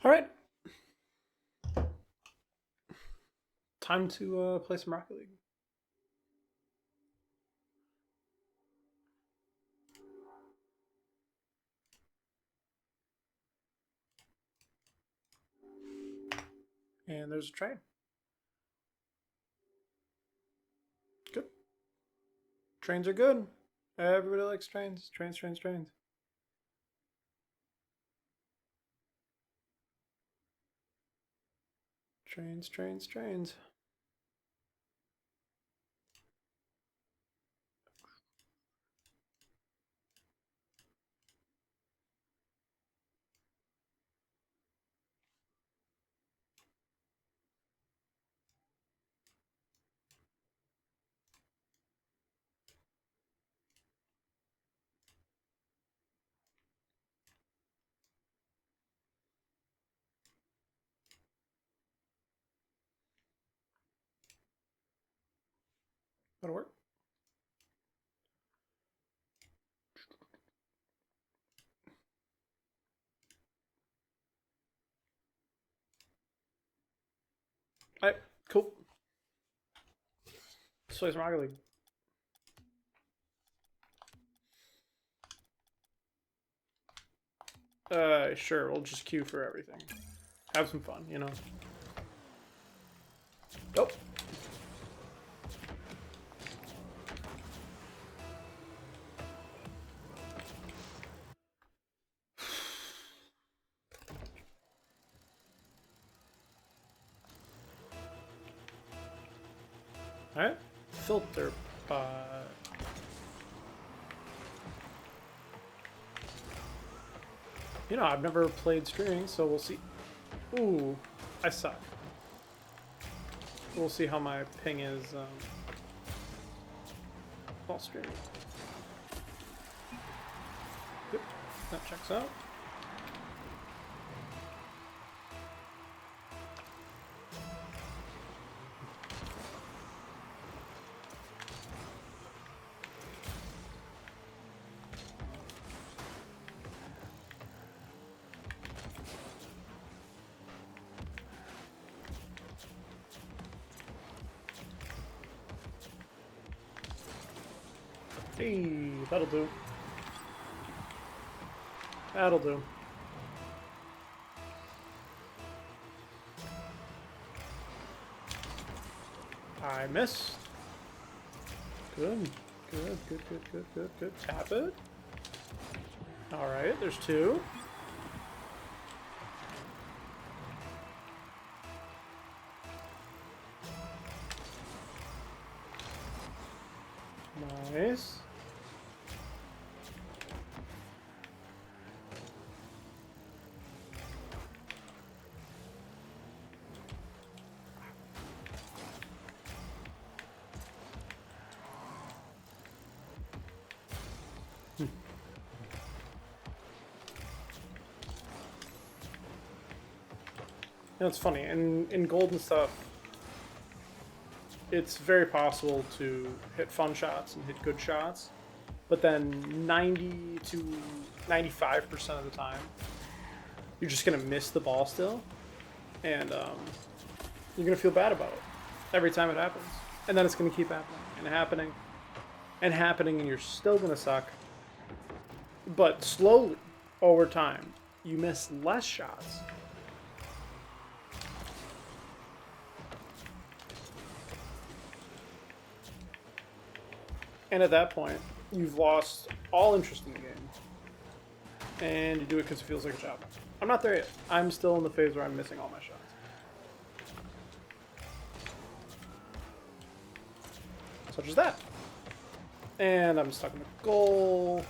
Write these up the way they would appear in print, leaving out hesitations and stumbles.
All right, time to play some Rocket League. And there's a train. Good. Trains are good. Everybody likes trains. Trains, trains, trains. Trains, trains, trains. That'll work. All right, cool. Let's play some Rocket League. Sure, we'll just queue for everything. Have some fun, you know. Oh. All right, filter pot. You know, I've never played streaming, so we'll see. Ooh, I suck. We'll see how my ping is while streaming. Good. That checks out. Hey, that'll do. That'll do. I missed. Good. Good, good, good, good, good, good. Tap it. Alright, there's two. Nice. You know, it's funny, in gold and stuff, it's very possible to hit fun shots and hit good shots, but then 90 to 95% of the time, you're just going to miss the ball still, and you're going to feel bad about it every time it happens. And then it's going to keep happening and happening and happening, and you're still going to suck. But slowly, over time, you miss less shots. And at that point, you've lost all interest in the game. And you do it because it feels like a job. I'm not there yet. I'm still in the phase where I'm missing all my shots. Such as that. And I'm stuck in the goal.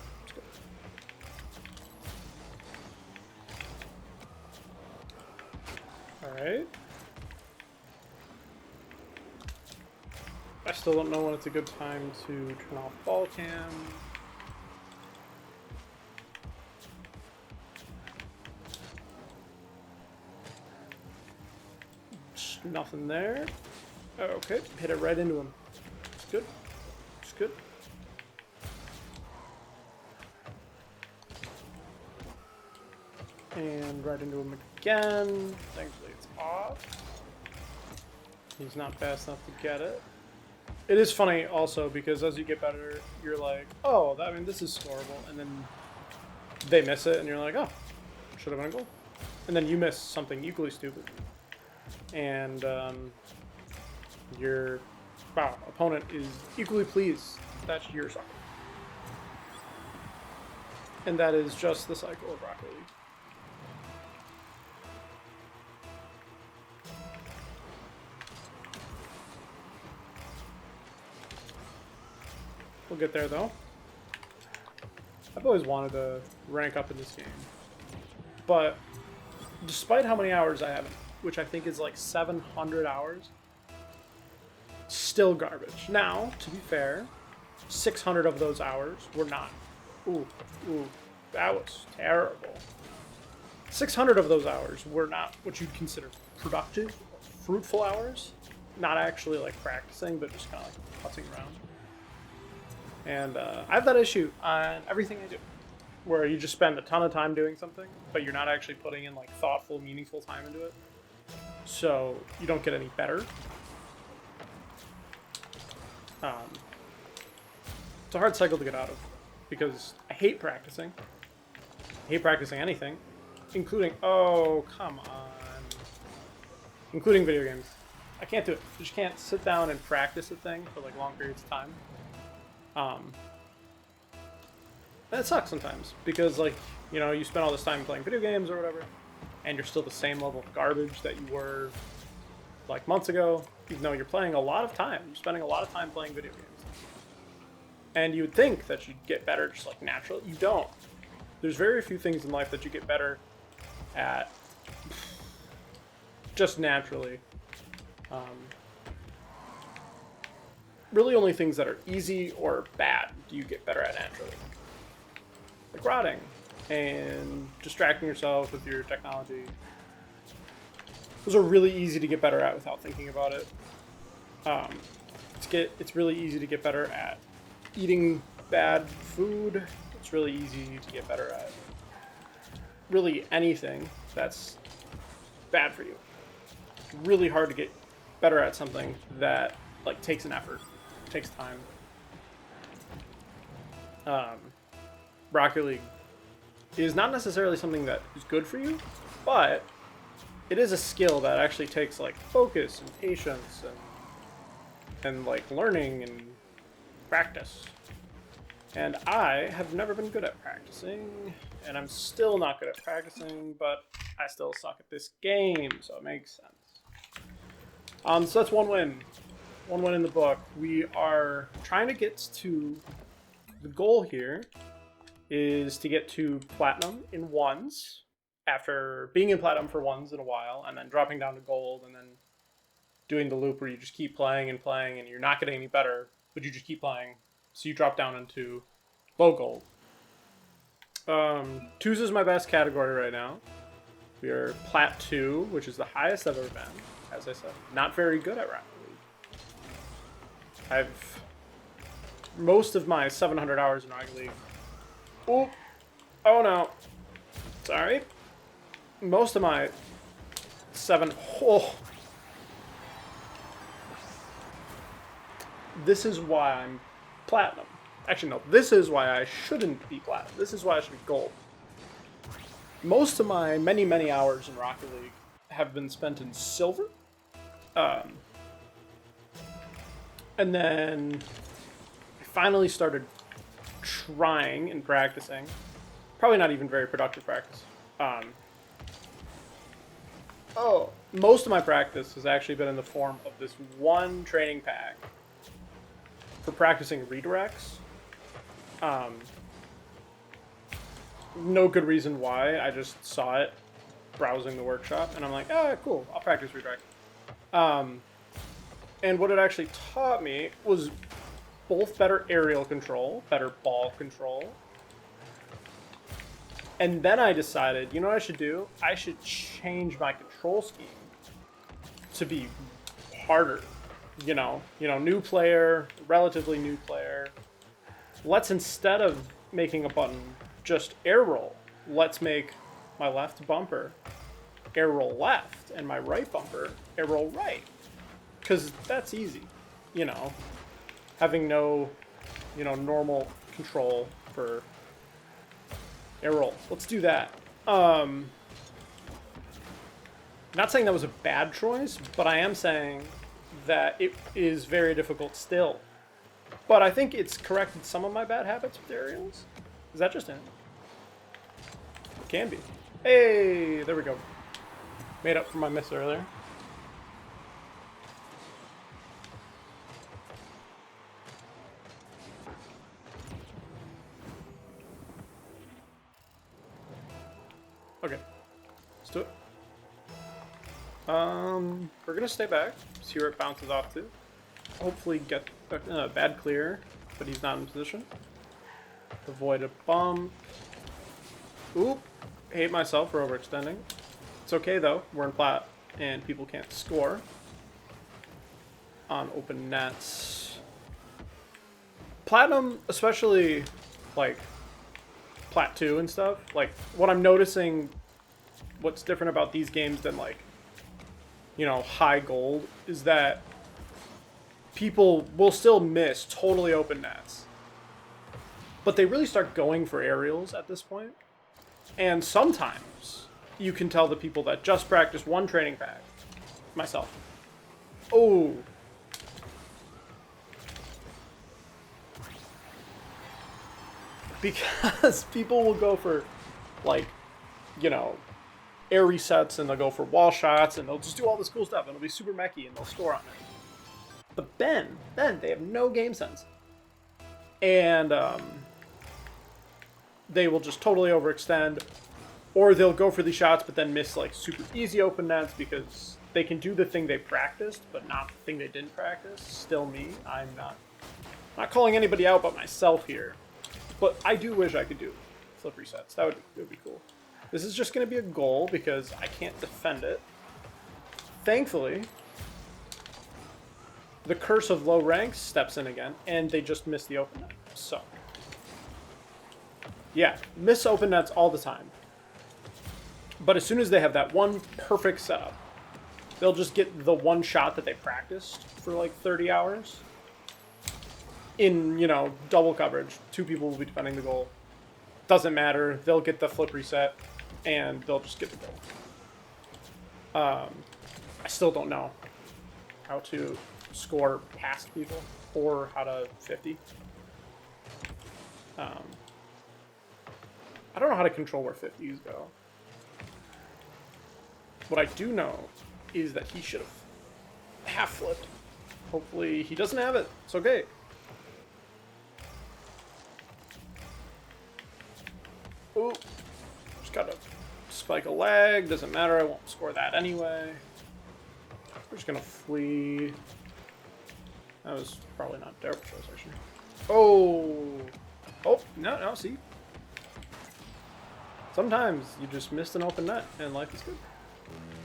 Alright. I still don't know when it's a good time to turn off ball cam. Just nothing there. Okay, hit it right into him. It's good. It's good. And right into him again. Thankfully it's off. He's not fast enough to get it. It is funny also because as you get better, you're like, oh, I mean, this is scoreable. And then they miss it and you're like, oh, should have been a goal. And then you miss something equally stupid. And your opponent is equally pleased that you're soccer. And that is just the cycle of Rocket League. We'll get there though. I've always wanted to rank up in this game. But despite how many hours I have, which I think is like 700 hours, still garbage. Now, to be fair, 600 of those hours were not. Ooh, that was terrible. 600 of those hours were not what you'd consider productive or fruitful hours. Not actually like practicing, but just kind of like putzing around. And I have that issue on everything I do, where you just spend a ton of time doing something, but you're not actually putting in like thoughtful, meaningful time into it. So you don't get any better. It's a hard cycle to get out of because I hate practicing. I hate practicing anything, including, oh, come on, including video games. I can't do it. I just can't sit down and practice a thing for like long periods of time. That sucks sometimes because, like, you know, you spend all this time playing video games or whatever, and you're still the same level of garbage that you were like months ago, even though you're playing a lot of time. You're spending a lot of time playing video games. And you would think that you'd get better just like naturally. You don't. There's very few things in life that you get better at just naturally. Really only things that are easy or bad do you get better at naturally. Like rotting and distracting yourself with your technology. Those are really easy to get better at without thinking about it. It's really easy to get better at eating bad food. It's really easy to get better at really anything that's bad for you. It's really hard to get better at something that like takes an effort, takes time. Rocket League is not necessarily something that is good for you, but it is a skill that actually takes like focus and patience and like learning and practice. And I have never been good at practicing, and I'm still not good at practicing, but I still suck at this game, so it makes sense. So that's one win. One win in the book. We are trying to get to, the goal here is to get to platinum in ones, after being in platinum for ones in a while, and then dropping down to gold, and then doing the loop where you just keep playing and playing, and you're not getting any better, but you just keep playing, so you drop down into low gold. Twos is my best category right now. We are plat 2, which is the highest I've ever been. As I said, not very good at Rocket League. I've most of my 700 hours in Rocket League. Oh no, sorry. Most of my This is why I'm platinum. Actually, no. This is why I shouldn't be platinum. This is why I should be gold. Most of my many hours in Rocket League have been spent in silver. And then I finally started trying and practicing. Probably not even very productive practice. Most of my practice has actually been in the form of this one training pack for practicing redirects. No good reason why. I just saw it browsing the workshop, and I'm like, cool, I'll practice redirect. And what it actually taught me was both better aerial control, better ball control. And then I decided, you know what I should do? I should change my control scheme to be harder. You know, new player, relatively new player. Let's, instead of making a button just air roll, let's make my left bumper air roll left and my right bumper air roll right. Because that's easy, you know, having no, you know, normal control for air roll. Let's do that. Not saying that was a bad choice, but I am saying that it is very difficult still. But I think it's corrected some of my bad habits with aerials. Is that just it? It can be. Hey, there we go. Made up for my miss earlier. Okay, let's do it. We're gonna stay back, see where it bounces off to. Hopefully get a bad clear, but he's not in position. Avoid a bump. Oop, hate myself for overextending. It's okay though, we're in plat, and people can't score on open nets. Platinum, especially like Plat 2 and stuff, like what I'm noticing, what's different about these games than like, you know, high gold, is that people will still miss totally open nets. But they really start going for aerials at this point. And sometimes you can tell the people that just practiced one training pack, myself. Oh. Because people will go for, like, you know, air resets, and they'll go for wall shots, and they'll just do all this cool stuff, and it'll be super mechy, and they'll score on it. But then they have no game sense. And they will just totally overextend, or they'll go for these shots but then miss like super easy open nets because they can do the thing they practiced but not the thing they didn't practice. Still me. I'm not calling anybody out but myself here. But I do wish I could do flip resets. That would be cool. This is just going to be a goal because I can't defend it. Thankfully, the curse of low ranks steps in again, and they just miss the open net. So, yeah, miss open nets all the time. But as soon as they have that one perfect setup, they'll just get the one shot that they practiced for like 30 hours. In, you know, double coverage. Two people will be defending the goal. Doesn't matter. They'll get the flip reset, and they'll just get the goal. I still don't know how to score past people or how to 50. I don't know how to control where 50s go. What I do know is that he should have half flipped. Hopefully he doesn't have it. It's okay. Ooh, just gotta spike a leg. Doesn't matter. I won't score that anyway. We're just gonna flee. That was probably not a terrible choice, actually. Oh, no, see. Sometimes you just missed an open net and life is good.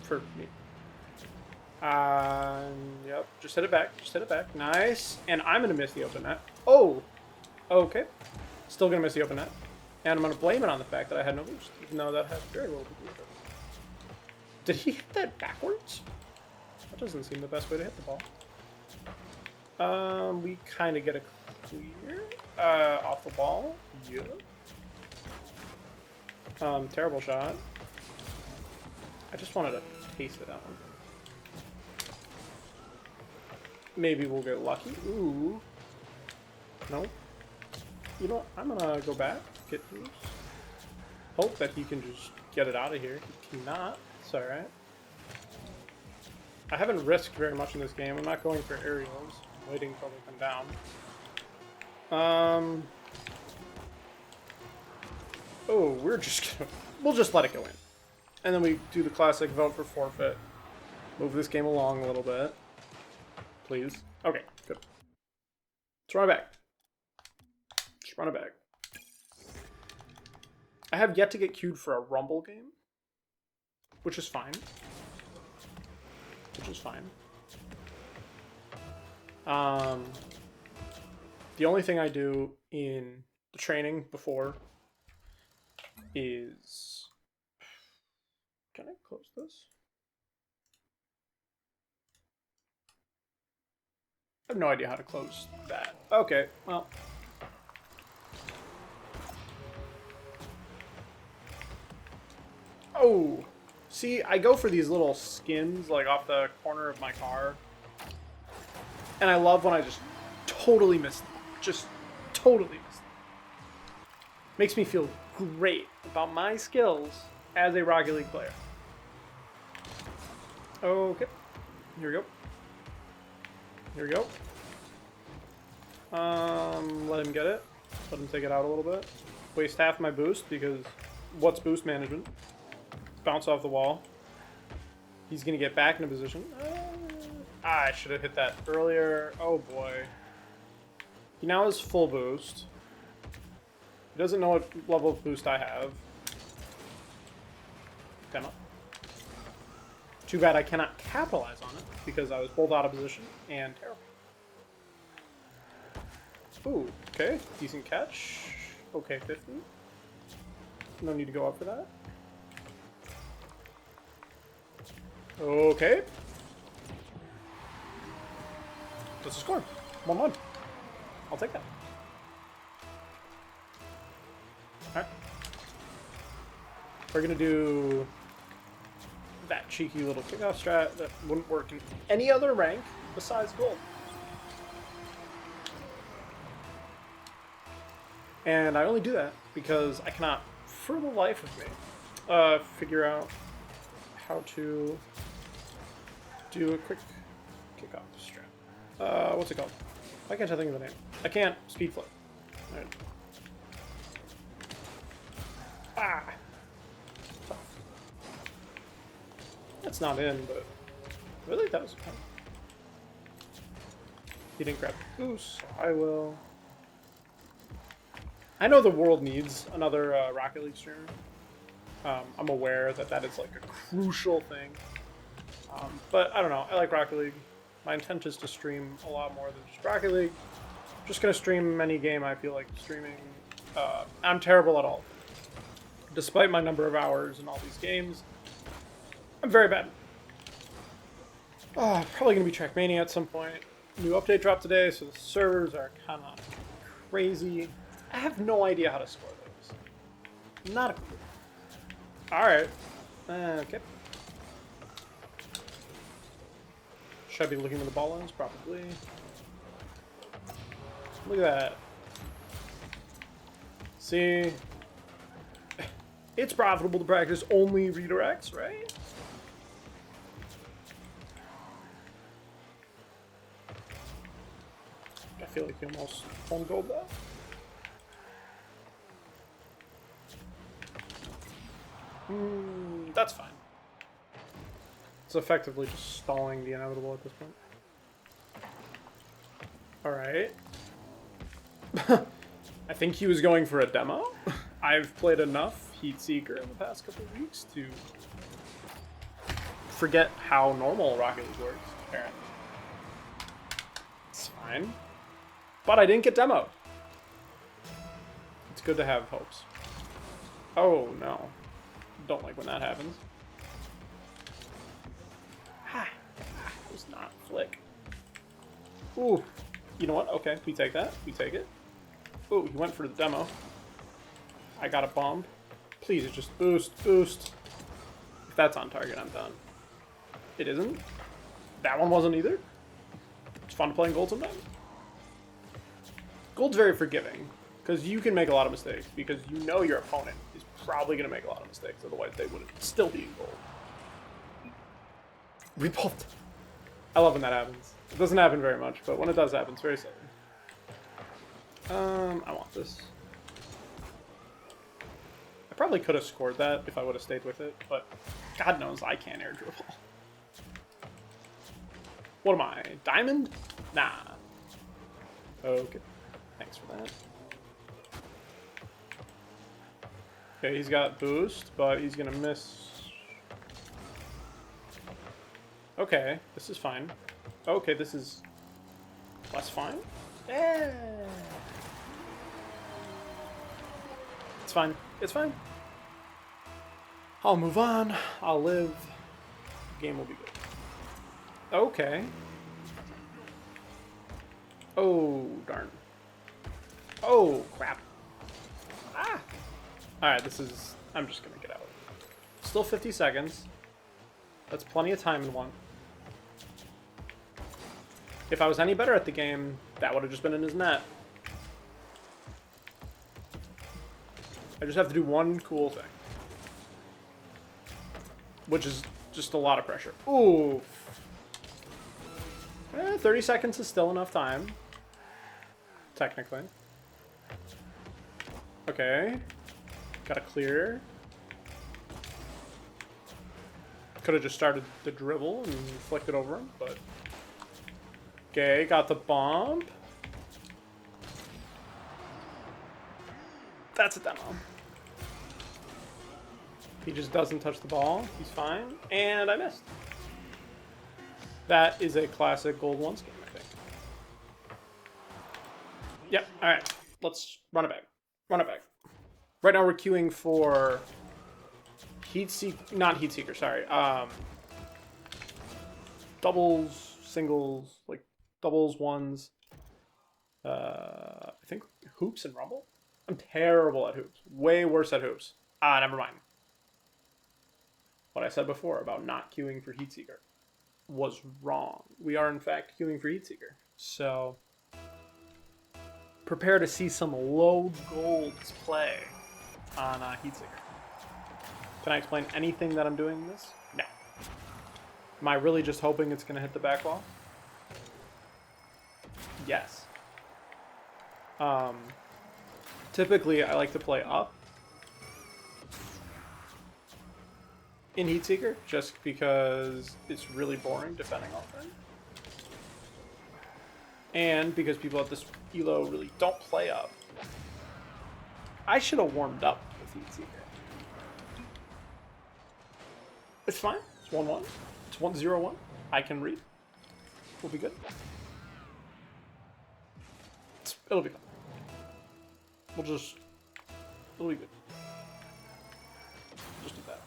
For me. Yep, just hit it back. Just hit it back. Nice. And I'm gonna miss the open net. Oh, okay. Still gonna miss the open net. And I'm gonna blame it on the fact that I had no boost, even though that had very little to do with it. Did he hit that backwards? That doesn't seem the best way to hit the ball. We kind of get a clear off the ball. Yeah. Terrible shot. I just wanted to taste it out. Maybe we'll get lucky. Ooh. No. You know what? I'm gonna go back. Get loose. Hope that he can just get it out of here. He cannot. It's alright. I haven't risked very much in this game. I'm not going for aerials. I'm waiting until they come down. Oh, we're just gonna... We'll just let it go in. And then we do the classic vote for forfeit. Move this game along a little bit. Please. Okay, good. Let's run it back. Just run it back. I have yet to get queued for a Rumble game. Which is fine. The only thing I do in the training before is Can I close this? I have no idea how to close that. Okay, well. Oh! See, I go for these little skins, like, off the corner of my car. And I love when I just totally miss them. Just totally miss them. Makes me feel great about my skills as a Rocket League player. Okay. Here we go. Here we go. Let him get it. Let him take it out a little bit. Waste half my boost because what's boost management? Bounce off the wall. He's going to get back in a position. I should have hit that earlier. Oh boy. He now has full boost. He doesn't know what level of boost I have. Damn it. Too bad I cannot capitalize on it because I was both out of position and terrible. Ooh, okay. Decent catch. Okay, 50. No need to go up for that. Okay. That's a score. 1-1. I'll take that. Alright. We're going to do that cheeky little kickoff strat that wouldn't work in any other rank besides gold. And I only do that because I cannot, for the life of me, figure out how to do a quick kickoff strat. What's it called? Why can't I think of the name? I can't. Speed flip. All right. Ah! Tough. That's not in, but really that was fun. He didn't grab the goose. So I will. I know the world needs another Rocket League streamer. I'm aware that that is like a crucial thing. But I don't know. I like Rocket League. My intent is to stream a lot more than just Rocket League. I'm just going to stream any game I feel like streaming. I'm terrible at all. Despite my number of hours in all these games, I'm very bad. Probably going to be Trackmaina at some point. New update dropped today, so the servers are kind of crazy. I have no idea how to score those. Not a clue. Alright. Okay. Should I be looking where the ball is? Probably. Look at that. See? It's profitable to practice only redirects, right? I feel like he almost won gold though. That's fine. It's effectively just stalling the inevitable at this point. Alright. I think he was going for a demo. I've played enough Heatseeker in the past couple of weeks to forget how normal Rocket League works, apparently. It's fine. But I didn't get demoed. It's good to have hopes. Oh, no. Don't like when that happens. Ha! It was not flick. Ooh. You know what? Okay, we take that. We take it. Ooh, he went for the demo. I got a bomb. Please, it just boost, boost. If that's on target, I'm done. It isn't. That one wasn't either. It's fun playing gold sometimes. Gold's very forgiving, because you can make a lot of mistakes, because you know your opponent is probably going to make a lot of mistakes, otherwise they wouldn't still be in gold. Repulsed. I love when that happens. It doesn't happen very much, but when it does happen, it's very silly. I want this. I probably could have scored that if I would have stayed with it, but God knows I can't air dribble. What am I? Diamond? Nah. Okay. Thanks for that. Okay, he's got boost, but he's gonna miss. Okay, this is fine. Okay, this is less fine. Yeah. It's fine. It's fine. I'll move on. I'll live. The game will be good. Okay. Oh, darn. Oh, crap. Ah! Alright, this is... I'm just gonna get out. Still 50 seconds. That's plenty of time in one. If I was any better at the game, that would have just been in his net. I just have to do one cool thing. Which is just a lot of pressure. Ooh. 30 seconds is still enough time. Technically. Okay. Got to clear. Could have just started the dribble and flicked it over him, but... Okay, got the bump. That's a demo. He just doesn't touch the ball. He's fine. And I missed. That is a classic Gold 1 scheme, I think. Yep, alright. Let's run it back. Run it back. Right now we're queuing for... not Heat Seeker, sorry. Doubles, singles, like doubles, ones. I think hoops and rumble? I'm terrible at hoops. Way worse at hoops. Ah, never mind. What I said before about not queuing for Heat Seeker was wrong. We are in fact queuing for Heat Seeker. So prepare to see some low golds play on Heat Seeker. Can I explain anything that I'm doing in this? No. Am I really just hoping it's going to hit the back wall? Yes. Typically, I like to play up in Heat Seeker, just because it's really boring defending off them. And because people at this elo really don't play up. I should have warmed up with Heat Seeker. It's fine. It's 1-1. It's 1-0-1. I can read. We'll be good. It'll be fine. It'll be good. Just do that.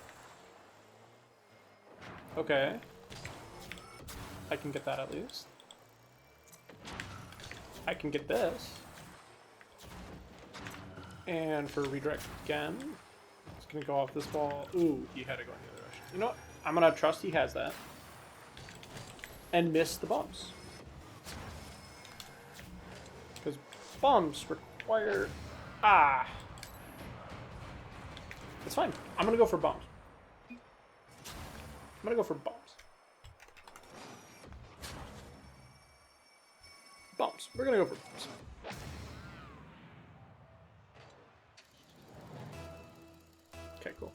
Okay. I can get that at least. I can get this. And for redirect again, it's gonna go off this ball. Ooh, he had to go in the other direction. You know what? I'm gonna trust he has that. And miss the bumps. Because bumps require... Ah! It's fine. I'm gonna go for bumps. I'm gonna go for bumps. Bumps. We're gonna go for bumps. Okay, cool.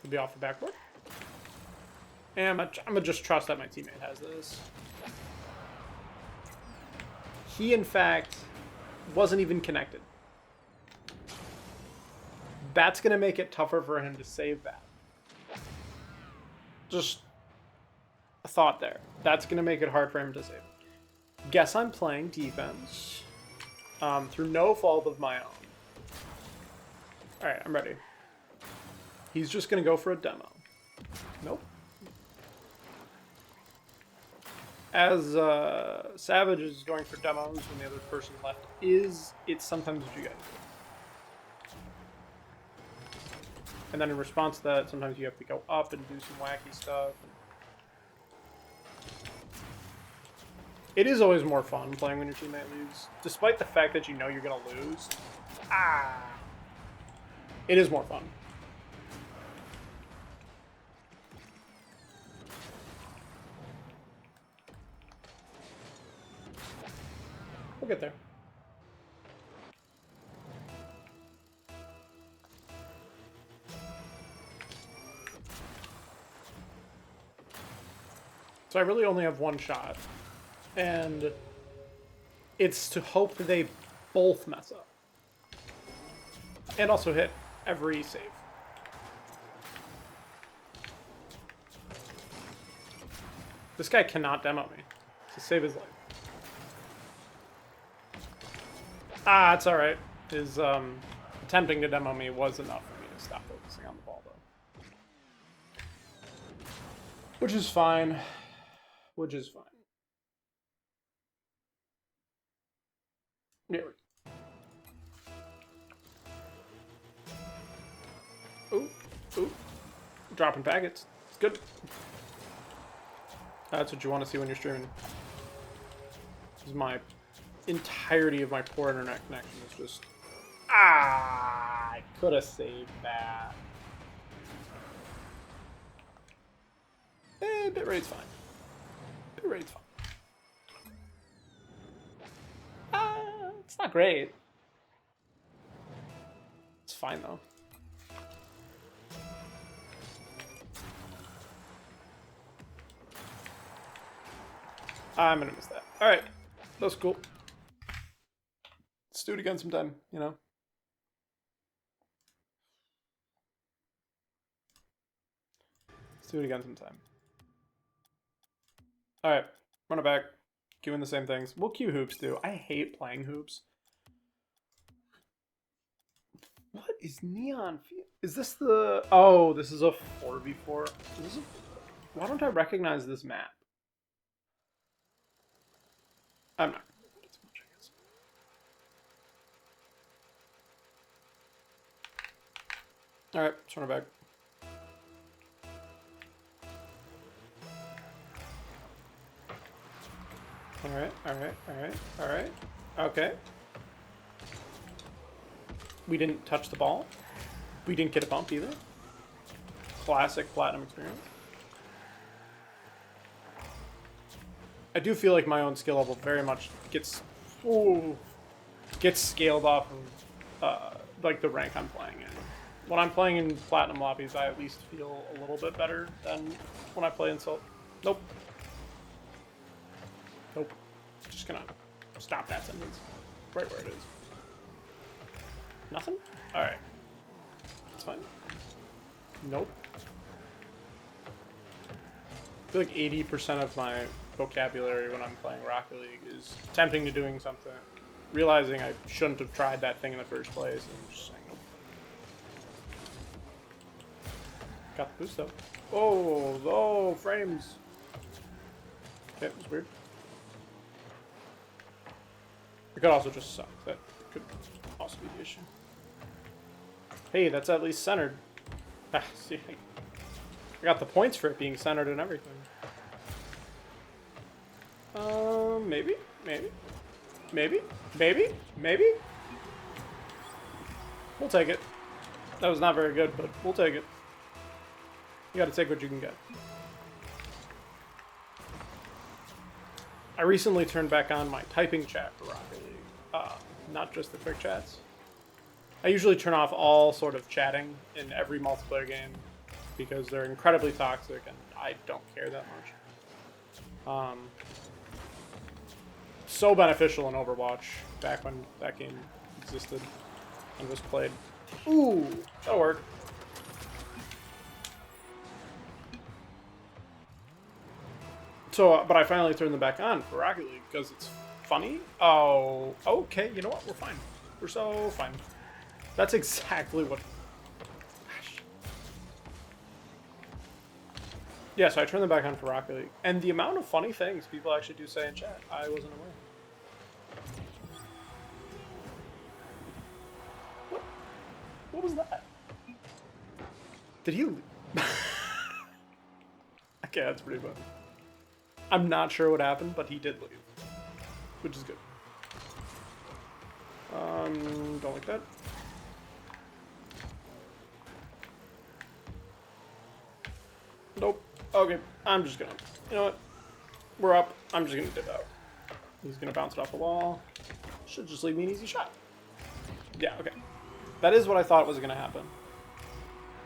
We'll be off the backboard. And I'm gonna just trust that my teammate has this. He, in fact, wasn't even connected. That's gonna make it tougher for him to save that. Just a thought there. That's gonna make it hard for him to save. Guess I'm playing defense. Through no fault of my own. Alright, I'm ready. He's just gonna go for a demo. Nope. As Savage is going for demos when the other person left is, it's sometimes what you gotta do. And then in response to that, sometimes you have to go up and do some wacky stuff. It is always more fun playing when your teammate leaves, despite the fact that you know you're gonna lose. Ah! It is more fun. We'll get there. So I really only have one shot. And it's to hope that they both mess up. And also hit every save. This guy cannot demo me to save his life. Ah, it's alright. His attempting to demo me was enough for me to stop focusing on the ball, though. Which is fine. Which is fine. There we go. Ooh, ooh. Dropping packets. It's good. That's what you want to see when you're streaming. This is my entirety of my poor internet connection is just... Ah! I could have saved that. Bitrate's fine. Bitrate's fine. It's not great. It's fine, though. I'm gonna miss that. Alright. That's cool. Let's do it again sometime, you know? Let's do it again sometime. Alright. Run it back. Queuing the same things. We'll queue hoops, too. I hate playing hoops. What is Neon? Is this the... Oh, this is a 4v4. Is this a... Why don't I recognize this map? I'm not gonna get too much, I guess. Alright, let's run it back. Alright. Okay. We didn't touch the ball. We didn't get a bump either. Classic platinum experience. I do feel like my own skill level very much gets scaled off of like the rank I'm playing in. When I'm playing in platinum lobbies, I at least feel a little bit better than when I play in Salt. Nope. Just gonna stop that sentence right where it is. Nothing? Alright. It's fine. Nope. I feel like 80% of my vocabulary when I'm playing Rocket League is attempting to doing something, realizing I shouldn't have tried that thing in the first place, and just saying nope. Got the boost up. Oh, frames. Okay, it was weird. It could also just suck. That could also be the issue. Hey, that's at least centered. Ah, see, I got the points for it being centered and everything. Maybe. We'll take it. That was not very good, but we'll take it. You gotta take what you can get. I recently turned back on my typing chat for Rocket League, not just the quick chats. I usually turn off all sort of chatting in every multiplayer game because they're incredibly toxic and I don't care that much. So beneficial in Overwatch back when that game existed and was played. Ooh, that'll work. So, but I finally turned them back on for Rocket League because it's funny. Oh, okay, you know what? We're fine. We're so fine. That's exactly what... Gosh. Yeah, so I turned them back on for Rocket League. And the amount of funny things people actually do say in chat, I wasn't aware. What was that? Did he... Okay, that's pretty funny. I'm not sure what happened, but he did leave. Which is good. Don't like that. Nope. Okay, I'm just gonna... You know what? We're up. I'm just gonna dip out. He's gonna bounce it off the wall. Should just leave me an easy shot. Yeah, okay. That is what I thought was gonna happen.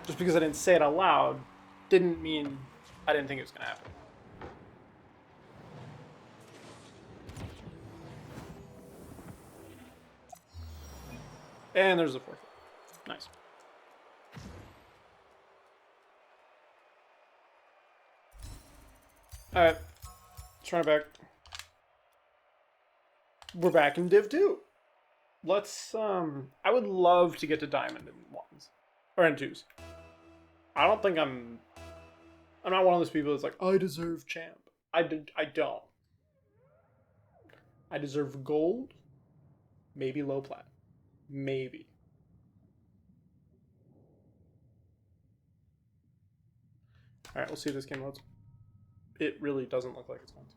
Just because I didn't say it out loud, didn't mean I didn't think it was gonna happen. And there's the fourth. Nice. Alright. Let's run it back. We're back in Div 2. let's I would love to get to diamond in ones or in twos. I don't think I'm not one of those people that's like, I deserve champ. I don't. I deserve gold, maybe low plat. Maybe. Alright, we'll see if this game loads. It really doesn't look like it's going to.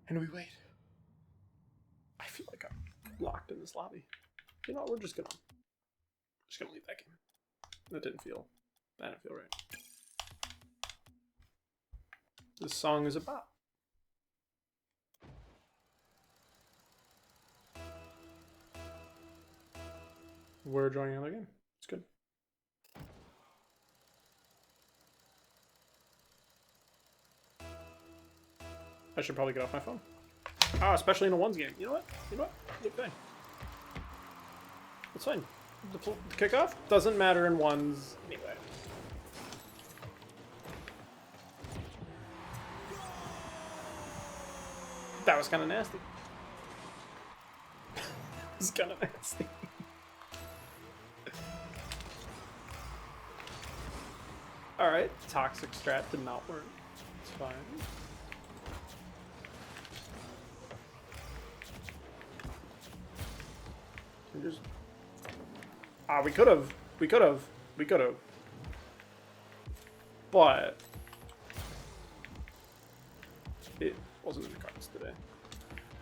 And we wait. I feel like I'm locked in this lobby. You know what, we're just gonna leave that game. That didn't feel right. This song is about. We're joining another game. It's good. I should probably get off my phone. Ah, especially in a ones game. You know what? Good thing. It's fine. The kickoff doesn't matter in ones anyway. That was kind of nasty. It was kind of nasty. Alright, toxic strat did not work. It's fine. Just... we could have. But it wasn't in the cards today.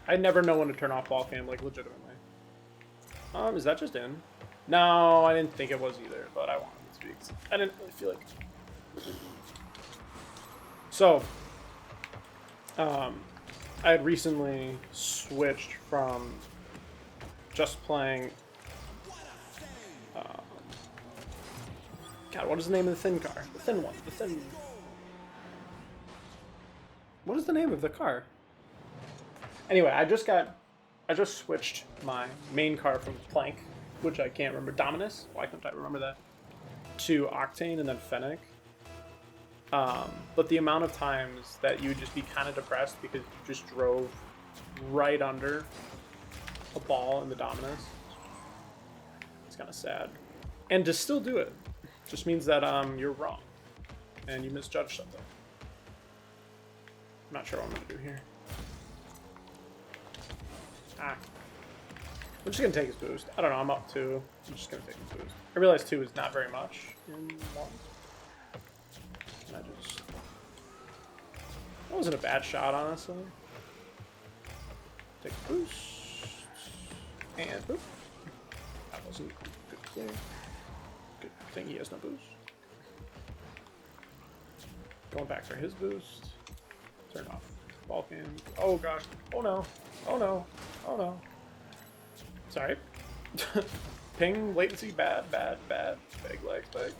I never know when to turn off ball cam, like legitimately. Is that just in? No, I didn't think it was either, but I wanted it to be. I didn't really feel like. So, I had recently switched from just playing. God, what is the name of the thin car? The thin one. The thin. What is the name of the car? Anyway, I just switched my main car from Plank, which I can't remember. Dominus? Why can't I remember that? To Octane and then Fennec. But the amount of times that you would just be kind of depressed because you just drove right under a ball in the Dominus. It's kind of sad. And to still do it just means that you're wrong and you misjudged something. I'm not sure what I'm going to do here. I'm just going to take his boost. I don't know, I'm up 2. I'm just going to take his boost. I realize 2 is not very much in 1. Can I just... That wasn't a bad shot, honestly. Take a boost. And boop. That wasn't a good thing. Good thing he has no boost. Going back for his boost. Turn off ball cam. Oh gosh. Oh no. Oh no. Oh no. Sorry. Ping, latency, bad. Big legs, big.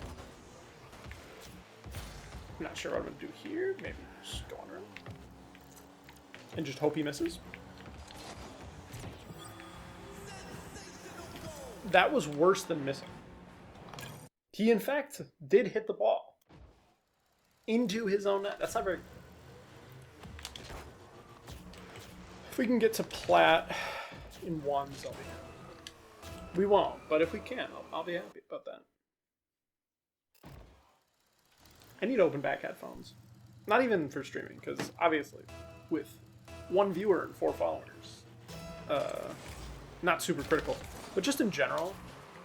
I'm not sure what I'm gonna do here. Maybe just go on around. And just hope he misses. That was worse than missing. He, in fact, did hit the ball into his own net. That's not very... If we can get to plat in ones, I'll be happy. We won't, but if we can, I'll be happy about that. I need open back headphones. Not even for streaming, because obviously, with 1 viewer and 4 followers, not super critical. But just in general,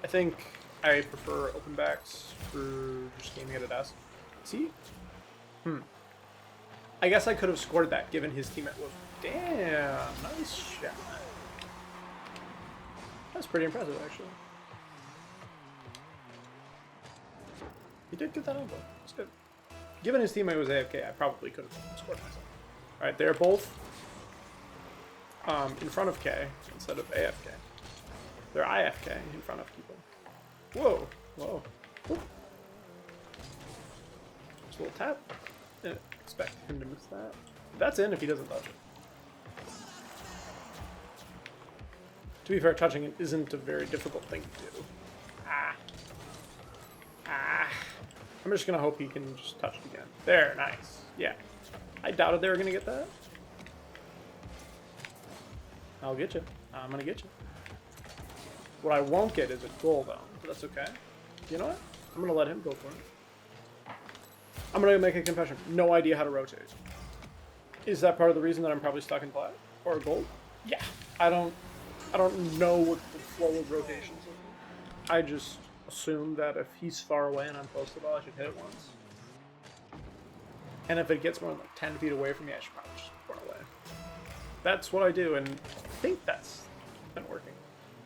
I think I prefer open backs for just gaming at a desk. See? I guess I could have scored that given his teammate was... Damn, nice shot. That's pretty impressive, actually. He did get that elbow. That's good. Given his teammate was AFK, I probably could have scored myself. Alright, they're both in front of K instead of AFK. They're IFK in front of people. Whoa, whoa. Whoop. Just a little tap. Didn't expect him to miss that. That's in if he doesn't touch it. To be fair, touching it isn't a very difficult thing to do. I'm just gonna hope he can just touch it again. There, nice. Yeah. I doubted they were going to get that. I'll get you. I'm going to get you. What I won't get is a goal, though. But that's okay. You know what? I'm going to let him go for it. I'm going to make a confession. No idea how to rotate. Is that part of the reason that I'm probably stuck in plat or gold? Yeah. I don't know what the flow of rotations is. I just assume that if he's far away and I'm close to the ball, I should hit it once. And if it gets more than like 10 feet away from me, I should probably just run away. That's what I do, and I think that's been working.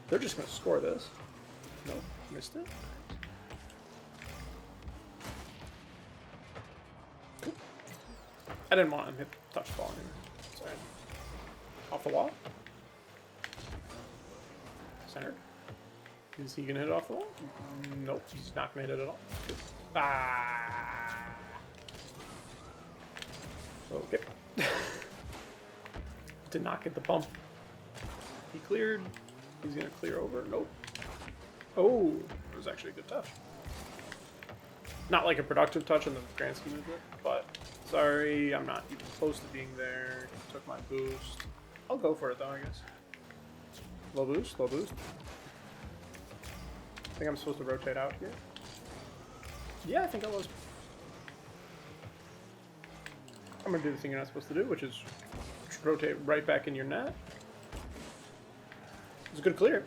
They're just going to score this. Nope, missed it. Cool. I didn't want him to touch the ball anyway. Sorry. Off the wall. Centered. Is he going to hit it off the wall? Nope, he's not going to hit it at all. Good. Ah. Okay. Did not get the bump. He cleared. He's going to clear over. Nope. Oh, it was actually a good touch. Not like a productive touch in the grand scheme of it, but sorry, I'm not even close to being there. Took my boost. I'll go for it though, I guess. Low boost, low boost. I think I'm supposed to rotate out here. Yeah, I think I was. I'm going to do the thing you're not supposed to do, which is rotate right back in your net. It's a good clear.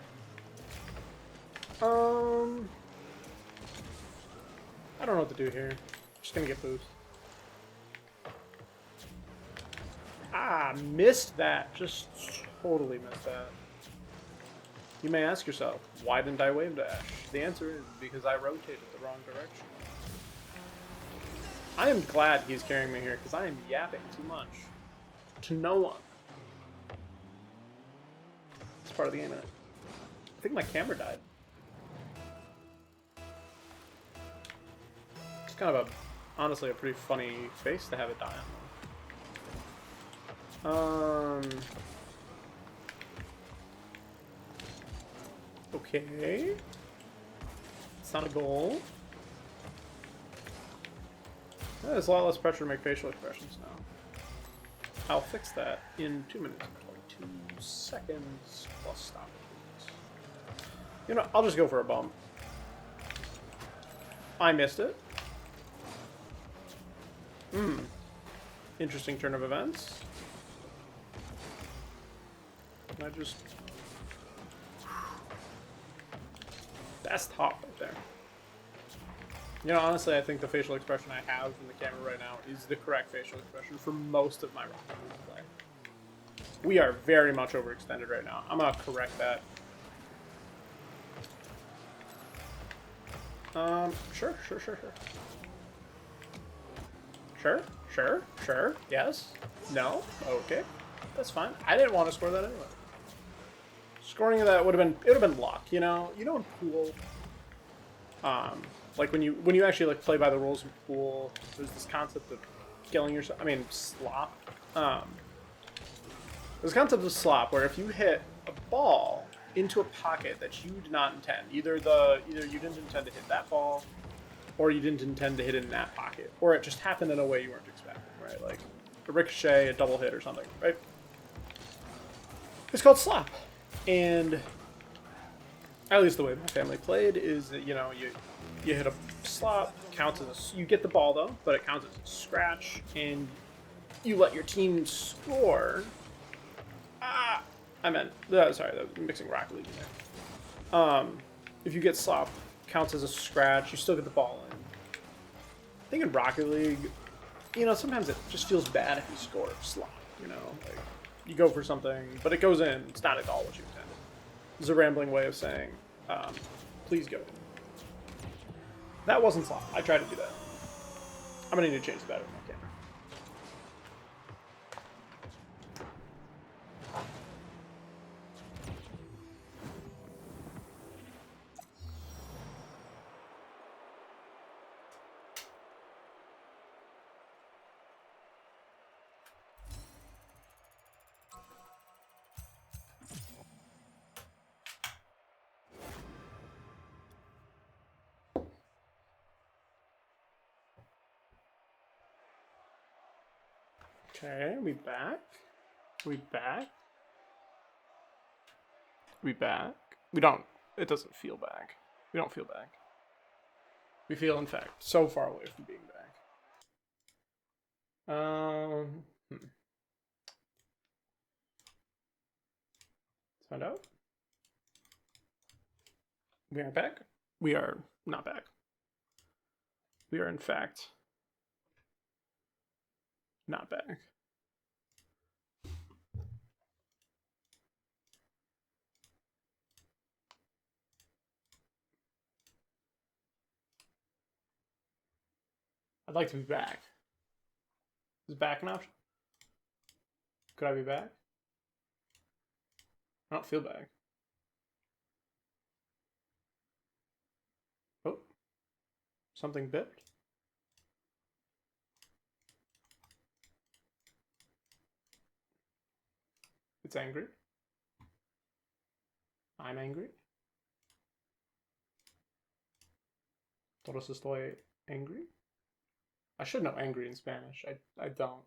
I don't know what to do here. Just going to get boost. Ah, missed that. Just totally missed that. You may ask yourself, why didn't I wave dash? The answer is because I rotated the wrong direction. I am glad he's carrying me here because I am yapping too much to no one. It's part of the game, isn't it? I think my camera died. It's kind of honestly a pretty funny face to have it die on. Okay. It's not a goal. There's a lot less pressure to make facial expressions now. I'll fix that in 2 minutes and 22 seconds plus stop. You know, I'll just go for a bump. I missed it. Interesting turn of events. Can I just... That's top right there. You know, honestly, I think the facial expression I have in the camera right now is the correct facial expression for most of my Rocket League play. We are very much overextended right now. I'm going to correct that. Sure. Sure. Yes. No. Okay. That's fine. I didn't want to score that anyway. Scoring of that would have been luck, you know? You know in pool, like when you actually like play by the rules in pool, there's this concept of killing yourself. I mean, slop. There's a concept of slop where if you hit a ball into a pocket that you did not intend, either you didn't intend to hit that ball, or you didn't intend to hit it in that pocket, or it just happened in a way you weren't expecting, right? Like a ricochet, a double hit, or something, right? It's called slop, and at least the way my family played is that you hit a slop, counts as you get the ball though, but it counts as a scratch, and you let your team score. Sorry, that was mixing Rocket League in there. If you get slop, counts as a scratch, you still get the ball in. I think in Rocket League, you know, sometimes it just feels bad if you score slop, you know? Like, you go for something, but it goes in, it's not at all what you intended. It's a rambling way of saying, please go. That wasn't slop. I tried to do that. I'm going to need to change the battery in my camera. Okay, we back. We back. We back. We don't. It doesn't feel back. We don't feel back. We feel, in fact, so far away from being back. Let's find out. We are back. We are not back. We are, in fact, not back. I'd like to be back. Is back an option? Could I be back? I don't feel back. Oh, something bipped. It's angry. I'm angry. Todos estoy angry. I should know angry in Spanish. I don't.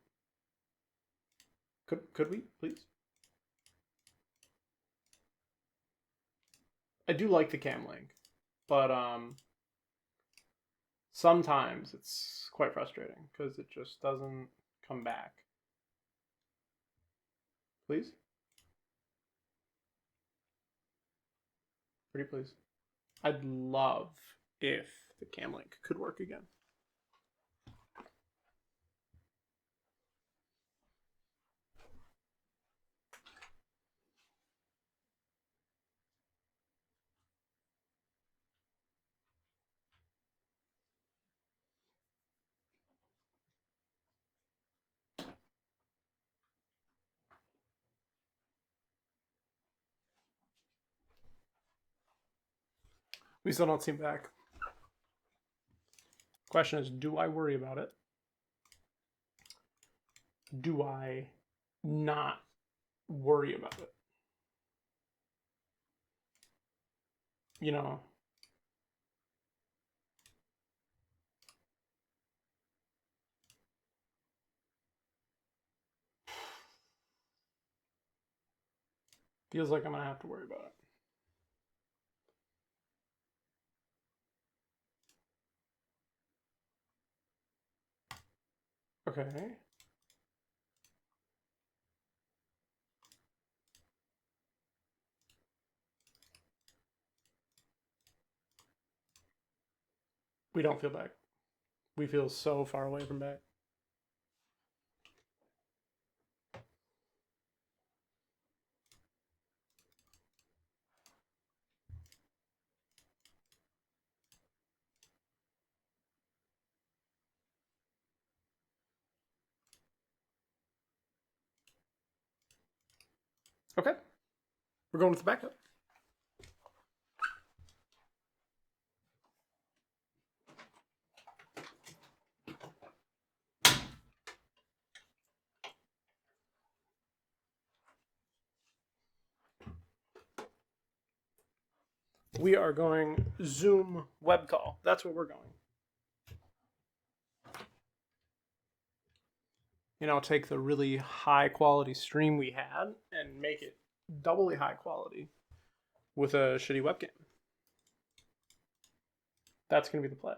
Could we, please? I do like the cam link, but sometimes it's quite frustrating because it just doesn't come back. Please? Pretty please. I'd love if the cam link could work again. We still don't seem back. Question is, do I worry about it? Do I not worry about it? You know, feels like I'm gonna have to worry about it. Okay. We don't feel back. We feel so far away from back. Okay. We're going with the backup. We are going Zoom web call. That's what we're going. You know, take the really high quality stream we had and make it doubly high quality with a shitty webcam. That's going to be the plan.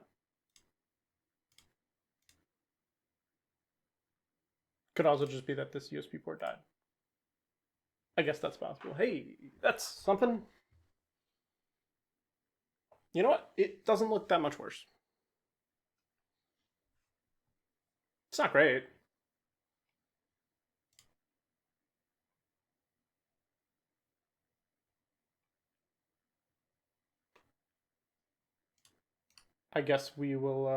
Could also just be that this USB port died. I guess that's possible. Hey, that's something. You know what? It doesn't look that much worse. It's not great. I guess we will,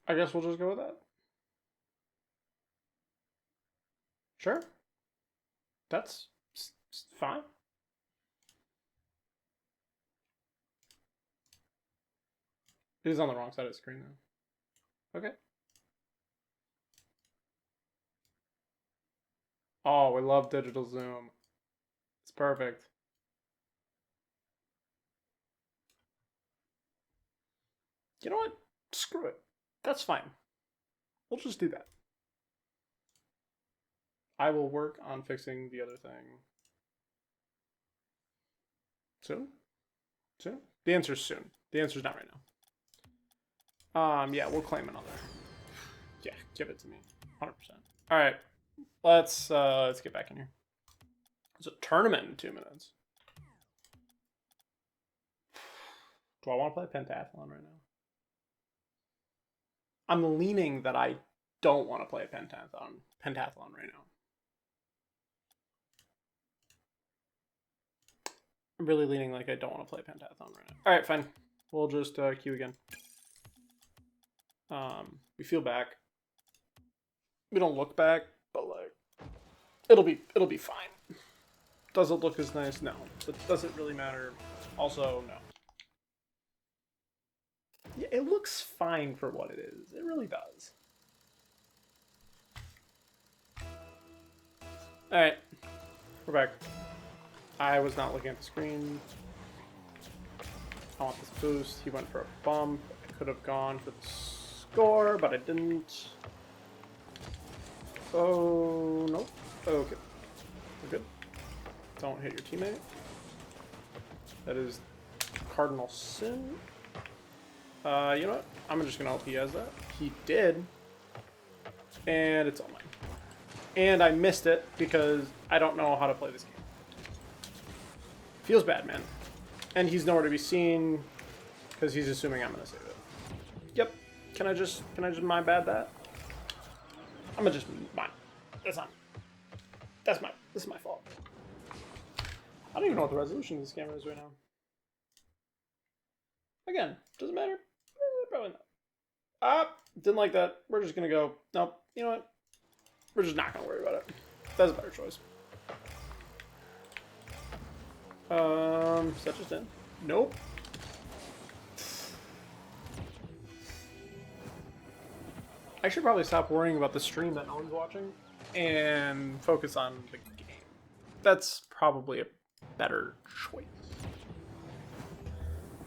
I guess we'll just go with that. Sure. That's fine. It is on the wrong side of the screen, though. Okay. Oh, we love digital zoom. It's perfect. You know what? Screw it. That's fine. We'll just do that. I will work on fixing the other thing. Soon? Soon? The answer's soon. The answer's not right now. Yeah, we'll claim another. Yeah, give it to me. 100%. Alright. Let's get back in here. It's a tournament in 2 minutes. Do I want to play pentathlon right now? I'm leaning that I don't want to play a pentathlon right now. I'm really leaning like I don't want to play pentathlon right now. Alright, fine. We'll just queue again. We feel back. We don't look back, but like it'll be fine. Does it look as nice? No. But does it really matter? Also, no. Yeah, it looks fine for what it is. It really does. Alright. We're back. I was not looking at the screen. I want this boost. He went for a bump. I could have gone for the score, but I didn't. Oh, nope. Okay. We're good. Don't hit your teammate. That is cardinal sin. You know what? I'm just going to hope he has that. He did. And it's all mine. And I missed it because I don't know how to play this game. Feels bad, man. And he's nowhere to be seen because he's assuming I'm going to save it. Yep. Can I just my bad that? I'm going to just mine. This is my fault. I don't even know what the resolution of this camera is right now. Again, doesn't matter. Probably not. Didn't like that. We're just gonna go. Nope. You know what? We're just not gonna worry about it. That's a better choice. Is that just in? Nope. I should probably stop worrying about the stream that no one's watching and focus on the game. That's probably a better choice.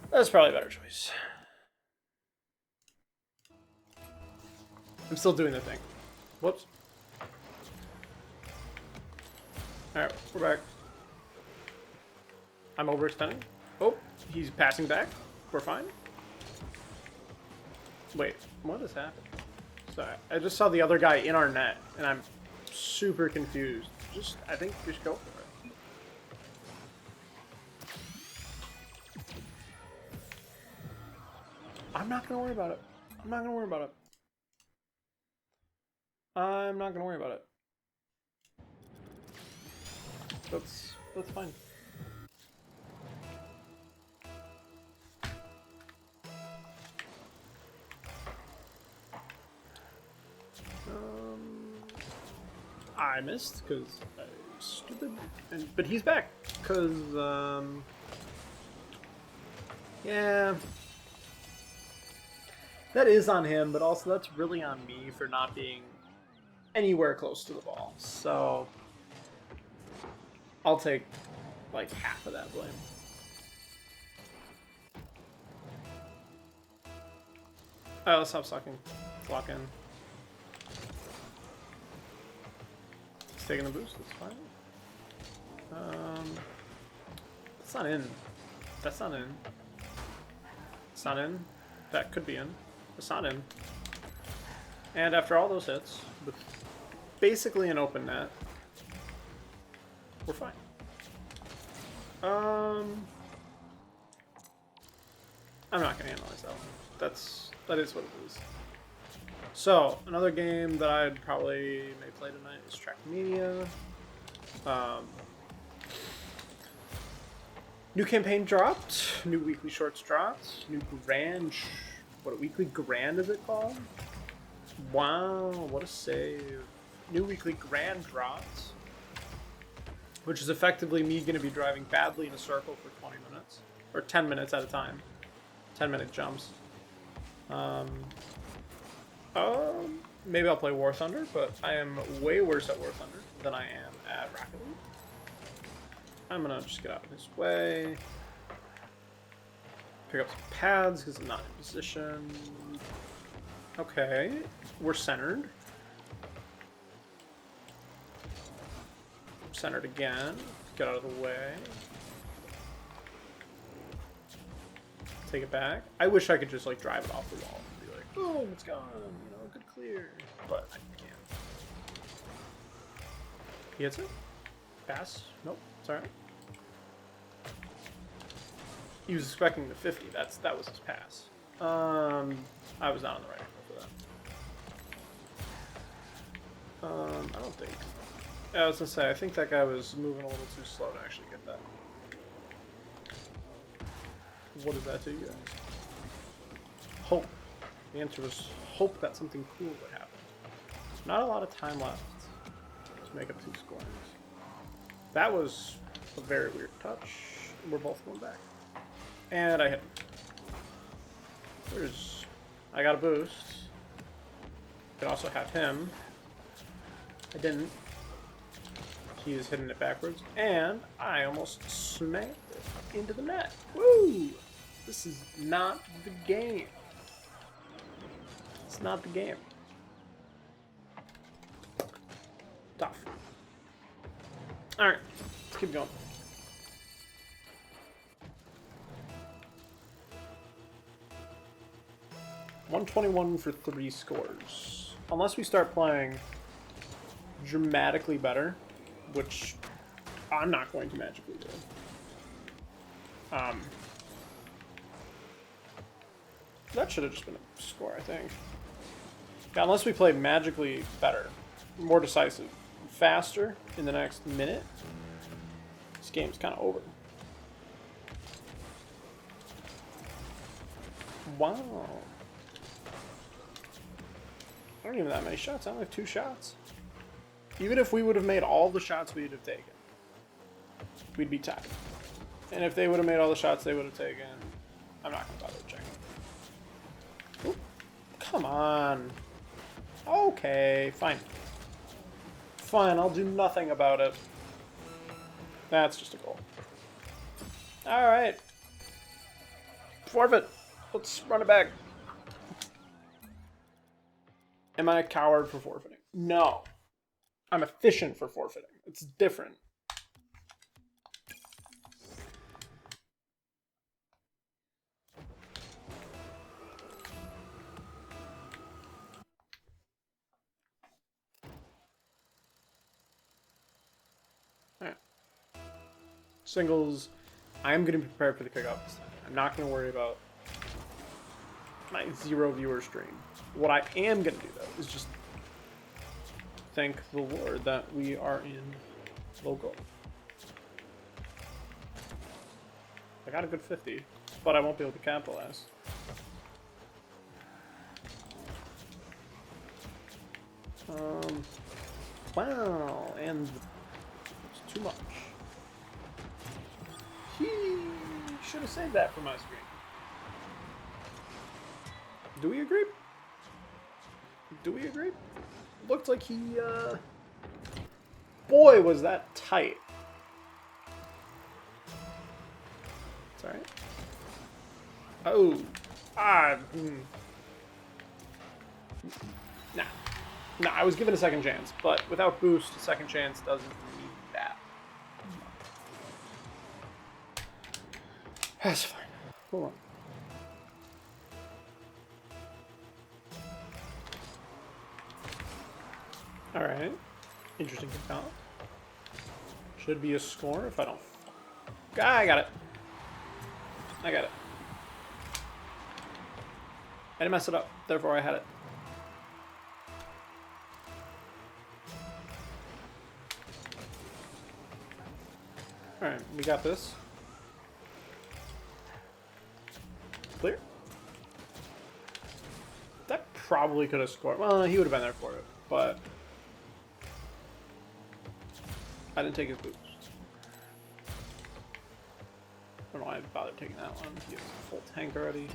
That's probably a better choice. I'm still doing the thing. Whoops. Alright, we're back. I'm overextending. Oh, he's passing back. We're fine. Wait, what has happened? Sorry, I just saw the other guy in our net, and I'm super confused. I think we should go for it. I'm not gonna worry about it. I'm not gonna worry about it. I'm not gonna worry about it. That's fine. I missed because I'm stupid, but he's back because yeah, that is on him, but also that's really on me for not being anywhere close to the ball. So I'll take like half of that blame. Alright, let's stop sucking. Let's lock in. It's taking a boost, that's fine. That's not in. That's not in. It's not in. That could be in. It's not in. And after all those hits, with basically an open net, we're fine. I'm not gonna analyze that one. That is what it is. So another game that I'd probably may play tonight is Trackmaina. New campaign dropped. New weekly shorts dropped. New grand. What a weekly grand is it called? Wow, what a save. New weekly grand dropped. Which is effectively me going to be driving badly in a circle for 20 minutes. Or 10 minutes at a time. 10-minute jumps. Maybe I'll play War Thunder, but I am way worse at War Thunder than I am at Rocket League. I'm going to just get out of his way. Pick up some pads because I'm not in position. Okay, we're centered. Centered again. Get out of the way. Take it back. I wish I could just like drive it off the wall and be like, oh, it's gone, you know, good clear. But I can't. He hits it? Pass? Nope, it's alright. He was expecting the 50. That was his pass. I was not on the right angle for that. I don't think. I was gonna say, I think that guy was moving a little too slow to actually get that. What does that do, you guys? Hope. The answer was hope that something cool would happen. Not a lot of time left to make up 2 scores. That was a very weird touch. We're both going back. And I hit him. I got a boost. Could also have him. I didn't. He is hitting it backwards. And I almost smacked it into the net. Woo! This is not the game. It's not the game. Tough. Alright, let's keep going. $121 for 3 scores. Unless we start playing dramatically better, which I'm not going to magically do. That should have just been a score, I think. Yeah, unless we play magically better, more decisive, faster in the next minute, this game's kind of over. Wow. I don't even have that many shots. I only have 2 shots. Even if we would have made all the shots we'd have taken, we'd be tied. And if they would have made all the shots they would have taken, I'm not going to bother checking. Oop. Come on. Okay, fine. Fine, I'll do nothing about it. That's just a goal. Alright. Forfeit. Let's run it back. Am I a coward for forfeiting? No. I'm efficient for forfeiting. It's different. Alright. Singles. I'm going to be prepared for the kickoff this time. I'm not going to worry about my 0 viewer stream. What I am going to do, though, is just thank the Lord that we are in local. I got a good 50, but I won't be able to capitalize. Wow, and it's too much. He should have saved that for my screen. Do we agree? Do we agree? Looked like he, boy, was that tight. It's alright. Oh. Nah. Nah, I was given a second chance, but without boost, a second chance doesn't mean that. That's fine. Hold on. Alright. Interesting kick out. Should be a score if I don't. I got it. I got it. I didn't mess it up, therefore I had it. Alright, we got this. Clear. That probably could have scored. Well, he would have been there for it, but I didn't take his boost. I don't know why I bothered taking that one. He has a full tank already.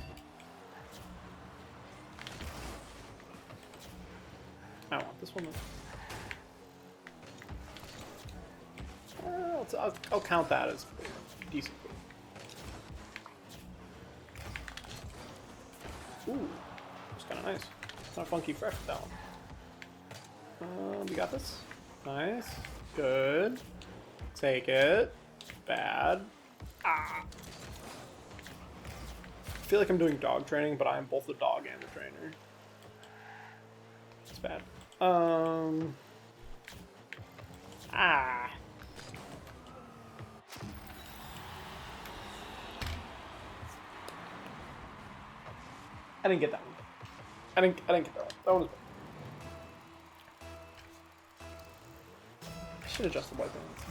I want this one. I'll count that as decent. Ooh, that's kind of nice. Kind of funky fresh with that one. We got this. Nice. Good. Take it. Bad. Ah. I feel like I'm doing dog training, but I am both the dog and the trainer. It's bad. Ah. I didn't get that one. I didn't get that one. That one was bad. I should adjust the white balance.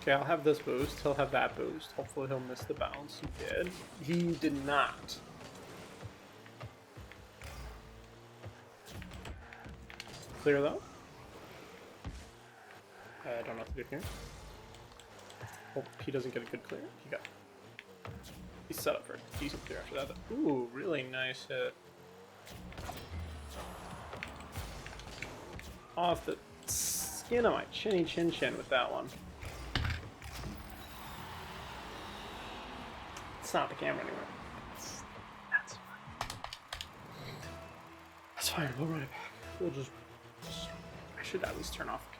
Okay, I'll have this boost. He'll have that boost. Hopefully he'll miss the bounce. He did. He did not. Clear though. I don't know what to do here. Hope he doesn't get a good clear. He's set up for a decent clear after that. Ooh, really nice hit. Off the skin of my chinny chin chin with that one. It's not the camera anymore. That's fine. That's fine. We'll run it back. We'll just. I should at least turn off the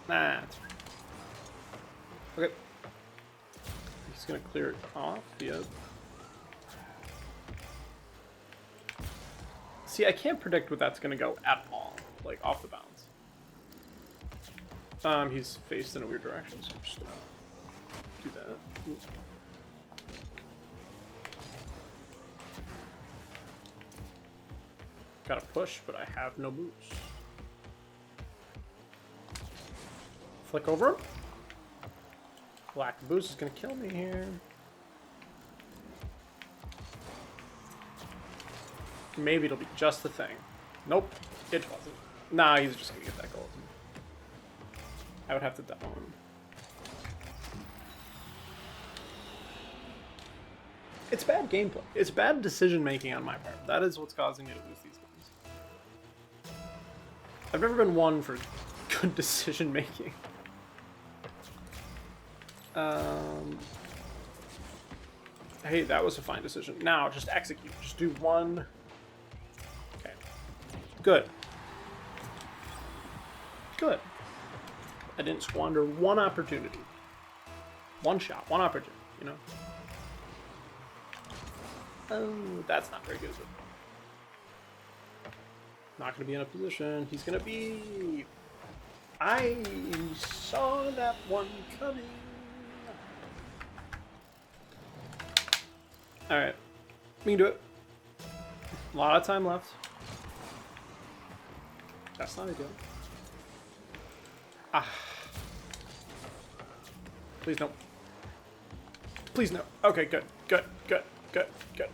camera. Nah, that's fine. Okay. He's gonna clear it off. Yep. See, I can't predict what that's gonna go at all. Like off the bounds. He's faced in a weird direction, so I'm just gonna do that. Ooh. Gotta push, but I have no boost. Flick over him. Lack of boost is gonna kill me here. Maybe it'll be just the thing. Nope, it wasn't. Nah, he's just gonna get that gold. I would have to demo him. It's bad gameplay. It's bad decision making on my part. That is what's causing me to lose these games. I've never been one for good decision making. Hey, that was a fine decision. Now, just execute. Just do one. Okay. Good. Good. I didn't squander one opportunity. One shot, one opportunity, you know? Oh, that's not very good, is it? Not going to be in a position. He's going to be... I saw that one coming. Alright. We can do it. A lot of time left. That's not ideal. Ah. Please no. Please no. Okay, good. Good. Good. Good. Good.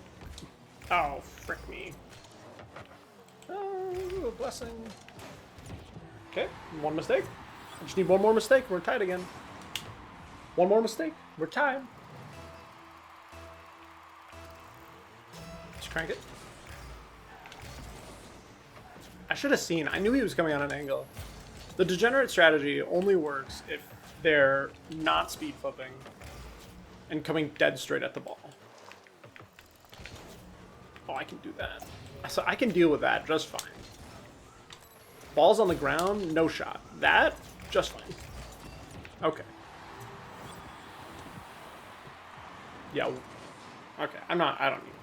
Oh, frick me. Oh, blessing. Okay, one mistake. I just need one more mistake. We're tied again. One more mistake. We're tied. Just crank it. I should have seen. I knew he was coming on an angle. The degenerate strategy only works if they're not speed flipping and coming dead straight at the ball. Oh, I can do that. So I can deal with that just fine. Balls on the ground, no shot. That, just fine. Okay. Yeah. Okay, I don't need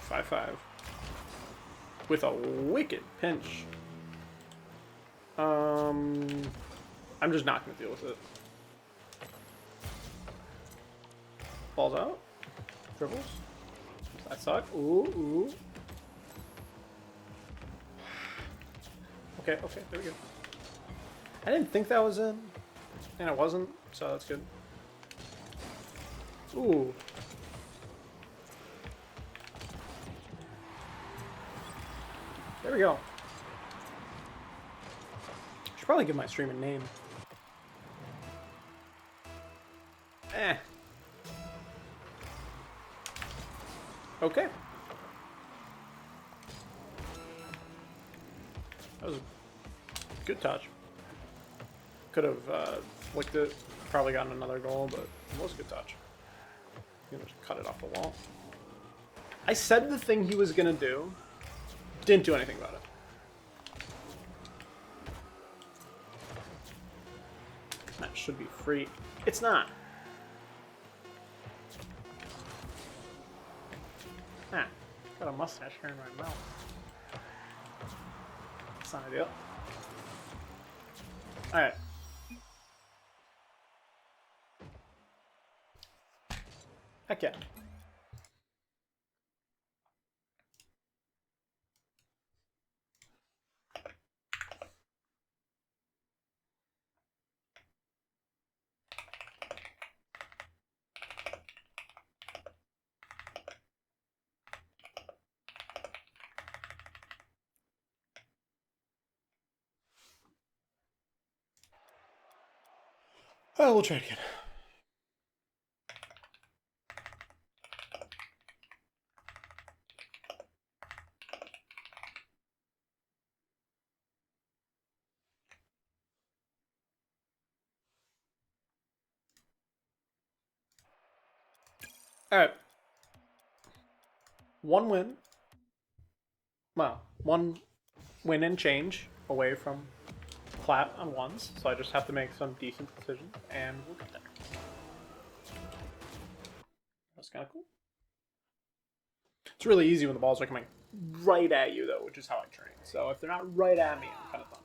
that. 5-5. With a wicked pinch. I'm just not going to deal with it. Balls out. Dribbles. That suck. Ooh, ooh. Okay, okay, there we go. I didn't think that was in. And it wasn't, so that's good. Ooh. There we go. Should probably give my stream a name. Eh. Okay. That was a good touch. Could have flicked it probably gotten another goal, but it was a good touch. You know, just cut it off the wall. I said the thing he was gonna do. Didn't do anything about it. That should be free. It's not. Ah, got a mustache here in my mouth. That's not ideal. Alright. Heck yeah. Oh, we'll try it again. Alright. One win. Well, one win and change away from flat on ones, so I just have to make some decent decisions, and we'll get there. That's kind of cool. It's really easy when the balls are coming right at you, though, which is how I train. So if they're not right at me, I'm kind of done.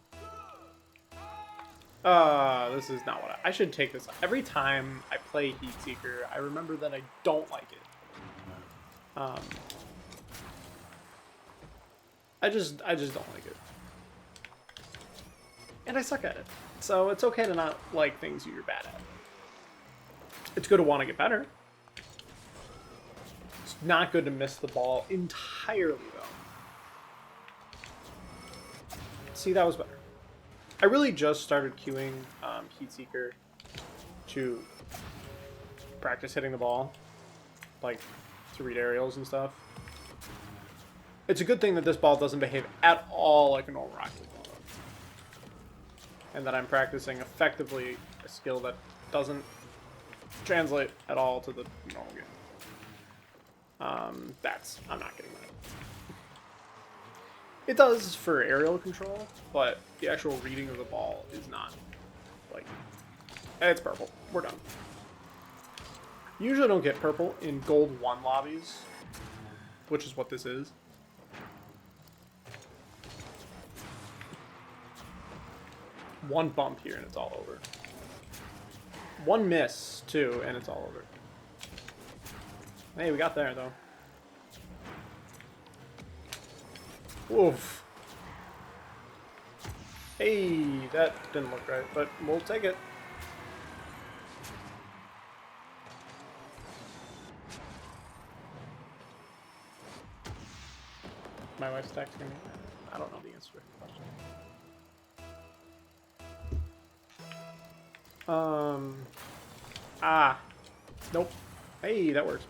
This is not what I should take this. Every time I play Heat Seeker, I remember that I don't like it. I just don't like it. And I suck at it. So it's okay to not like things you're bad at. It's good to want to get better. It's not good to miss the ball entirely, though. See, that was better. I really just started queuing Heat Seeker to practice hitting the ball, like to read aerials and stuff. It's a good thing that this ball doesn't behave at all like a normal Rocket League ball, and that I'm practicing effectively a skill that doesn't translate at all to the normal game. I'm not getting that. It does for aerial control, but the actual reading of the ball is not, like, it's purple. We're done. Usually don't get purple in gold 1 lobbies, which is what this is. One bump here and it's all over. One miss, too, and it's all over. Hey, we got there, though. Oof. Hey, that didn't look right, but we'll take it. My wife's texting me. I don't know the answer to the question. Nope. Hey, that works.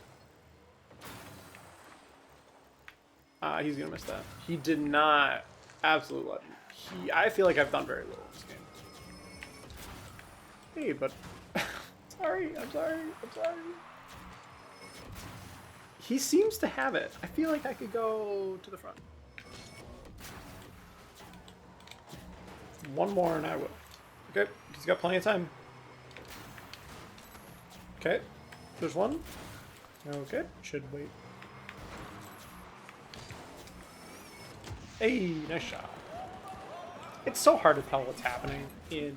He's gonna miss that. He did not. Absolute legend. I feel like I've done very little in this game. Hey, but I'm sorry. He seems to have it. I feel like I could go to the front. One more and I will. Okay, he's got plenty of time. Okay, there's one. Okay, should wait. Hey, nice shot. It's so hard to tell what's happening in...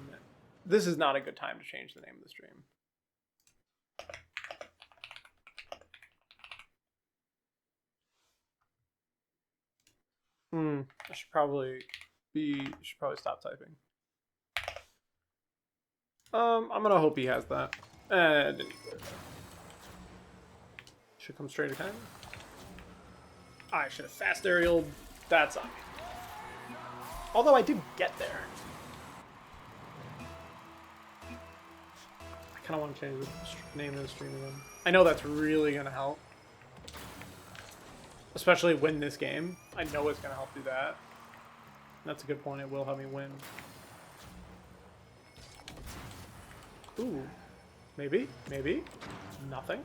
This is not a good time to change the name of the stream. I should probably stop typing. I'm gonna hope he has that. Didn't clear that. Should come straight again. I should have fast aerialed. That's on me. Although I did get there. I kind of want to change the name of the stream again. I know that's really going to help. Especially win this game. I know it's going to help do that. That's a good point. It will help me win. Ooh. Maybe, maybe. Nothing.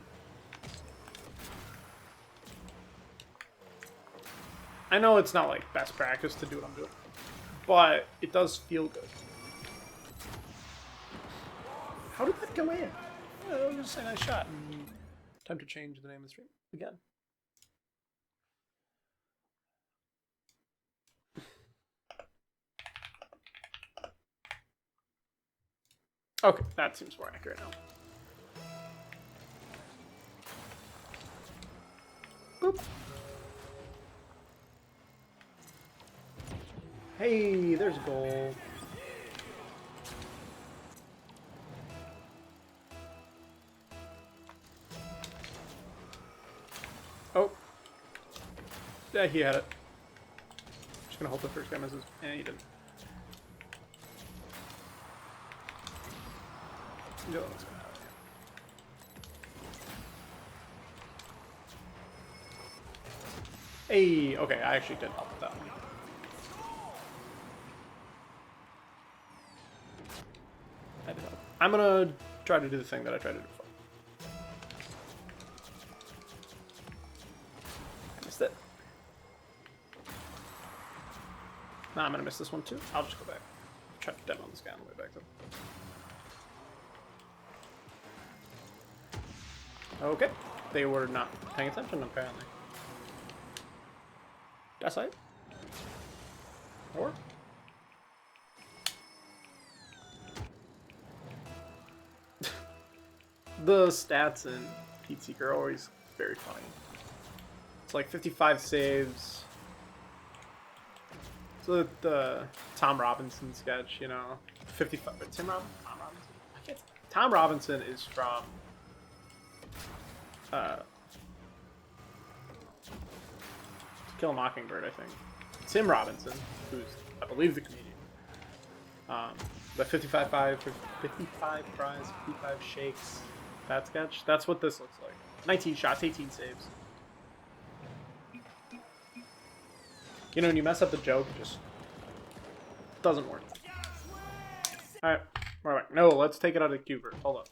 I know it's not like best practice to do what I'm doing, but it does feel good. How did that go in? Oh, it was a nice shot. Time to change the name of the stream again. Okay, that seems more accurate now. Boop. Hey, there's a goal. Oh. Yeah, he had it. Just gonna hope the first guy misses. And he didn't. No, let's go. Hey, okay, I actually did help with that one. I did help. I'm gonna try to do the thing that I tried to do before. I missed it. Nah, I'm gonna miss this one too. I'll just go back. Try to demo this guy on the way back though. Okay. They were not paying attention, apparently. That's it? Or? The stats in Pete Seeker are always very funny. It's like 55 saves. So the Tom Robinson sketch, you know, 55. Tom Robinson? I can't. Tom Robinson is from. To Kill a Mockingbird, I think. Tim Robinson, who's I believe the comedian. The 55 fries, 55 shakes. That sketch. That's what this looks like. 19 shots, 18 saves. You know, when you mess up the joke, it just doesn't work. Alright, we're back. No, let's take it out of the queue first. Hold up.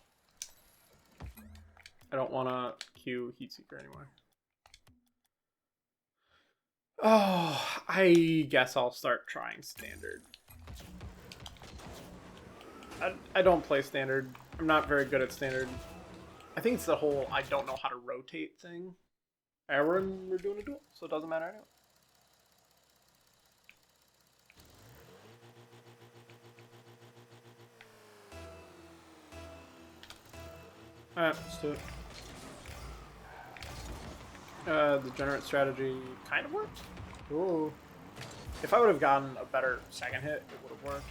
I don't want to queue Heatseeker anymore. Oh, I guess I'll start trying standard. I don't play standard. I'm not very good at standard. I think it's the whole I don't know how to rotate thing. We're doing a duel, so it doesn't matter anyway. Alright, let's do it. The generate strategy kind of worked. Ooh. If I would have gotten a better second hit, it would have worked.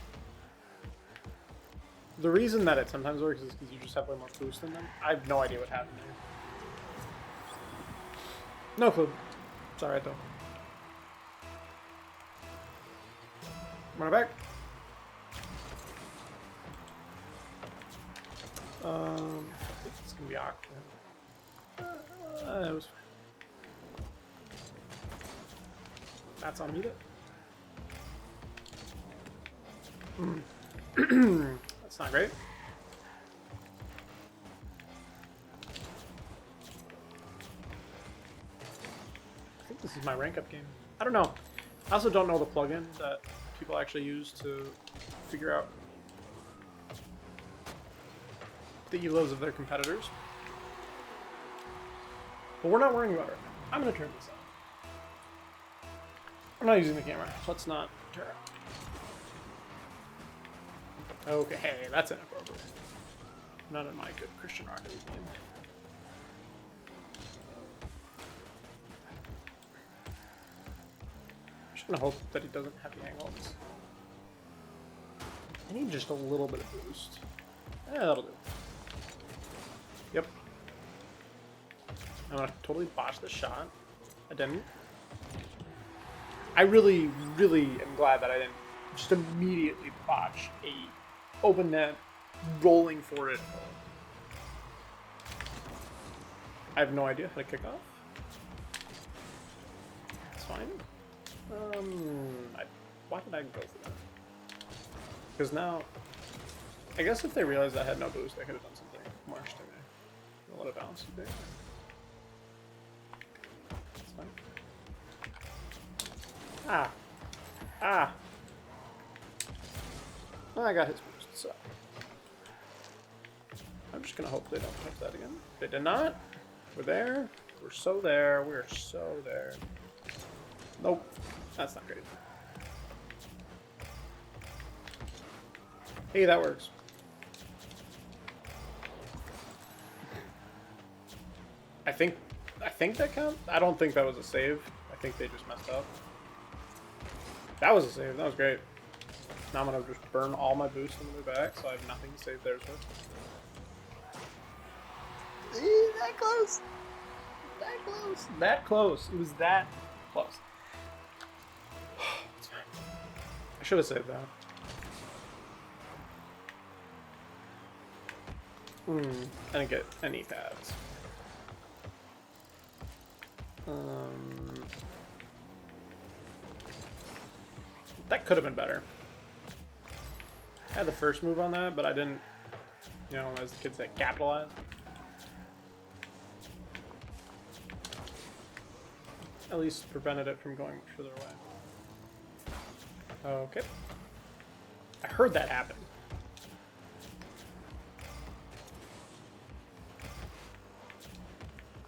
The reason that it sometimes works is because you just have way more boost than them. I have no idea what happened there. No clue. It's alright though. Run it back. I think it's gonna be awkward. It was fine. That's on me though. That's not great. I think this is my rank up game. I don't know. I also don't know the plugin that people actually use to figure out the elos of their competitors. But we're not worrying about it. I'm gonna turn this on. I'm not using the camera, so let's not turn it. Okay, hey, that's inappropriate. Not in my good Christian Rocket game. I'm just gonna hope that he doesn't have the angles. I need just a little bit of boost. Yeah, that'll do. Yep. I'm gonna totally botch the shot. I didn't. I really, really am glad that I didn't just immediately botch a open net, rolling for it. I have no idea how to kick off. It's fine. Why did I go for that? Because now, I guess if they realized I had no boost, I could have done something march to me. I'll let it bounce a bit. That's fine. Ah. Ah. Well, I got his boost, so. I'm just gonna hope they don't touch that again. They did not. We're there. We're so there. We're so there. Nope. That's not great. Hey, that works. I think that counts. I don't think that was a save. I think they just messed up. That was a save. That was great. Now I'm gonna just burn all my boosts on the way back, so I have nothing to save theirs with. That close. That close. That close. It was that close. It's fine. I should have saved that. I didn't get any pads. That could have been better. I had the first move on that, but I didn't, you know, as the kids say, capitalize. At least prevented it from going much further away. Okay. I heard that happen.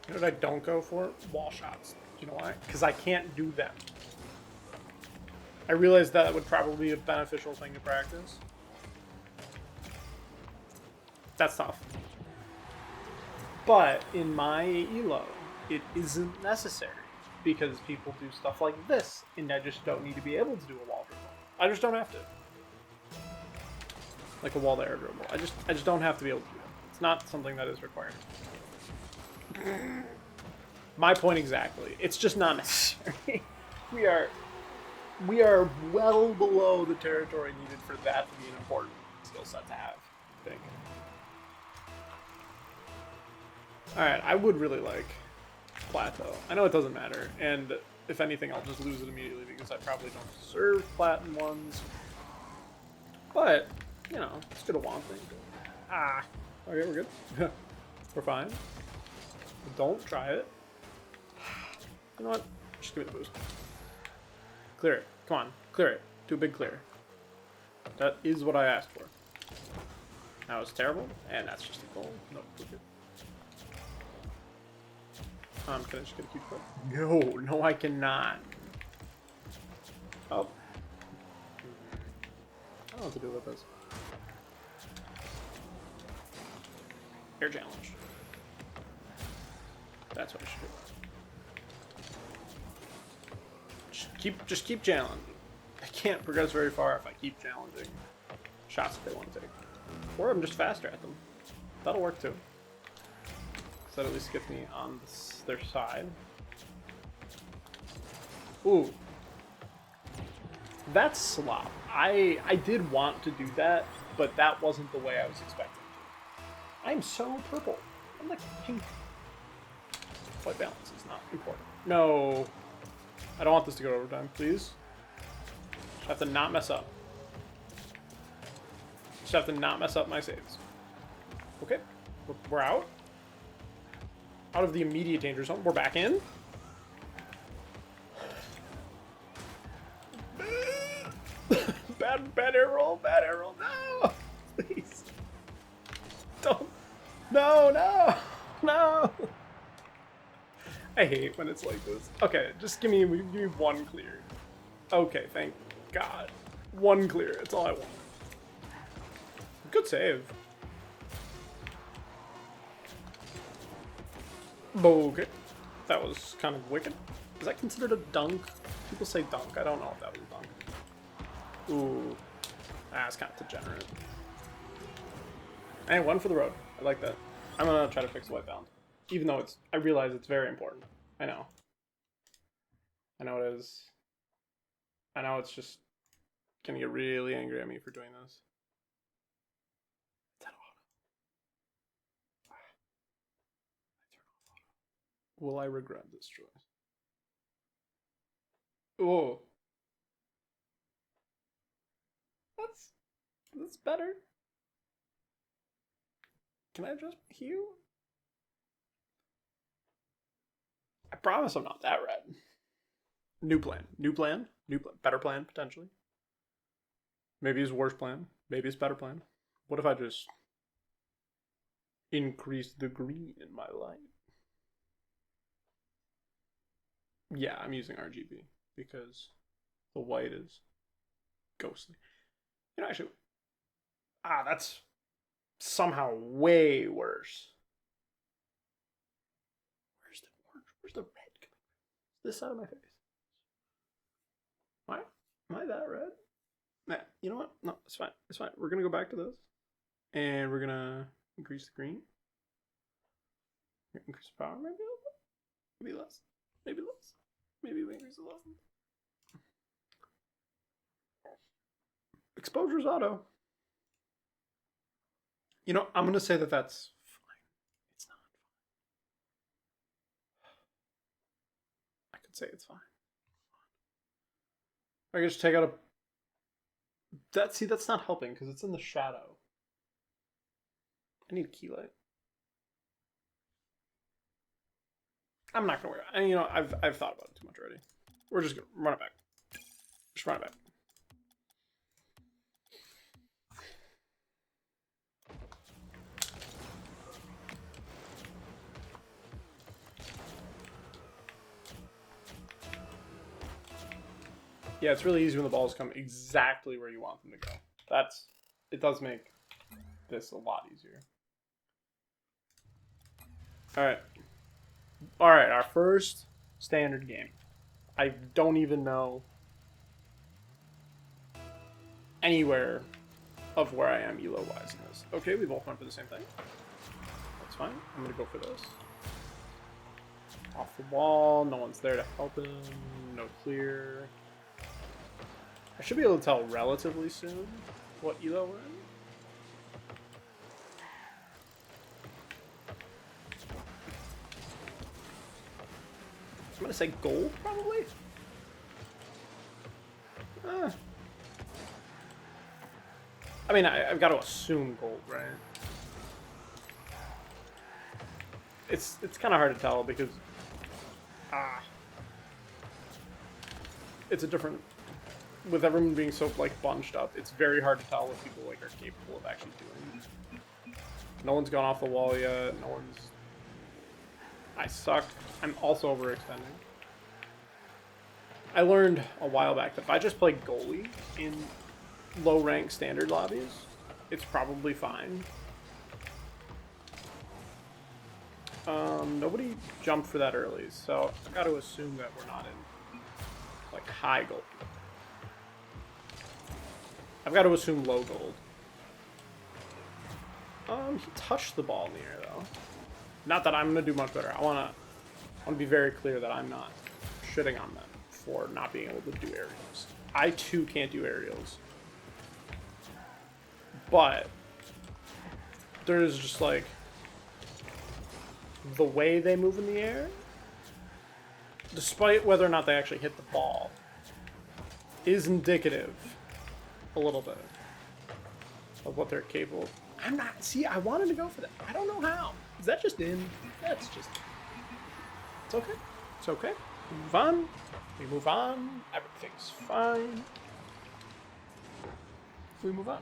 You know what I don't go for? Wall shots. You know why? Because I can't do them. I realized that would probably be a beneficial thing to practice. That's tough. But in my elo, it isn't necessary because people do stuff like this, and I just don't need to be able to do a wall dribble. I just don't have to. Like a wall to air dribble. I just don't have to be able to do it. It's not something that is required. My point exactly. It's just not necessary. We are well below the territory needed for that to be an important skill set to have, I think. Alright, I would really like Plateau. I know it doesn't matter, and if anything, I'll just lose it immediately because I probably don't deserve Platinum ones. But, you know, it's good to want things. Ah. Okay, we're good. We're fine. Don't try it. You know what? Just give me the boost. Clear it. Come on. Clear it. Do a big clear. That is what I asked for. That was terrible, and that's just a goal. Nope, we're good. Can I just get a cute clip? No, I cannot. Oh. I don't know what to do with this. Air challenge. That's what I should do. Just keep challenging. I can't progress very far if I keep challenging shots that they want to take. Or I'm just faster at them. That'll work too. So that at least gets me on their side. Ooh. That's slop. I did want to do that, but that wasn't the way I was expecting to. I'm so purple. I'm like pink. White balance is not important. No. I don't want this to go overtime, please. Just have to not mess up. Just have to not mess up my saves. Okay. We're out. Out of the immediate danger zone. We're back in. Bad air roll. Bad air roll. No. Please. Don't. No. I hate when it's like this. Okay, just give me one clear. Okay, thank God. One clear. That's all I want. Good save. Okay. That was kind of wicked. Is that considered a dunk? People say dunk. I don't know if that was a dunk. Ooh. That's kind of degenerate. And one for the road. I like that. I'm gonna try to fix the white bound. Even though I realize it's very important. I know. I know it is. I know it's just gonna get really angry at me for doing this. Will I regret this choice? Oh. That's better. Can I adjust my hue? I promise I'm not that red. New plan. New plan. New plan. Better plan, potentially. Maybe it's worse plan. Maybe it's better plan. What if I just increase the green in my light? Yeah, I'm using RGB because the white is ghostly. You know, actually, that's somehow way worse. Where's the orange? Where's the red coming from? This side of my face. Am I that red? Nah, you know what? No, it's fine. It's fine. We're gonna go back to this, and we're gonna increase the green. Increase the power, maybe a little bit. Maybe less. Maybe less. Maybe we increase it less. Exposure's auto. You know, I'm gonna say that that's fine. It's not fine. I could say it's fine. I can just take out a. That's not helping because it's in the shadow. I need a key light. I'm not gonna worry. And you know, I've thought about it too much already. We're just gonna run it back. Just run it back. Yeah, it's really easy when the balls come exactly where you want them to go. It does make this a lot easier. All right, our first standard game. I don't even know anywhere of where I am elo-wise in this. Okay, we both went for the same thing. That's fine. I'm gonna go for this. Off the wall, no one's there to help him, no clear. I should be able to tell relatively soon what elo we're in. I'm gonna say gold, probably. I mean, I've got to assume gold, right? It's kind of hard to tell because it's a different. With everyone being so like bunched up, it's very hard to tell what people like are capable of actually doing. No one's gone off the wall yet. No one's. I suck. I'm also overextending. I learned a while back that if I just play goalie in low rank standard lobbies, it's probably fine. Nobody jumped for that early, so I got to assume that we're not in like high gold. I've got to assume low gold. He touched the ball in the air though. Not that I'm gonna do much better. I wanna be very clear that I'm not shitting on them for not being able to do aerials. I too can't do aerials. But there's just like the way they move in the air, despite whether or not they actually hit the ball, is indicative a little bit of what they're capable of. I'm not. See, I wanted to go for that. I don't know how. Is that just in? That's just. It's okay. It's okay. We move on. We move on. Everything's fine. We move on.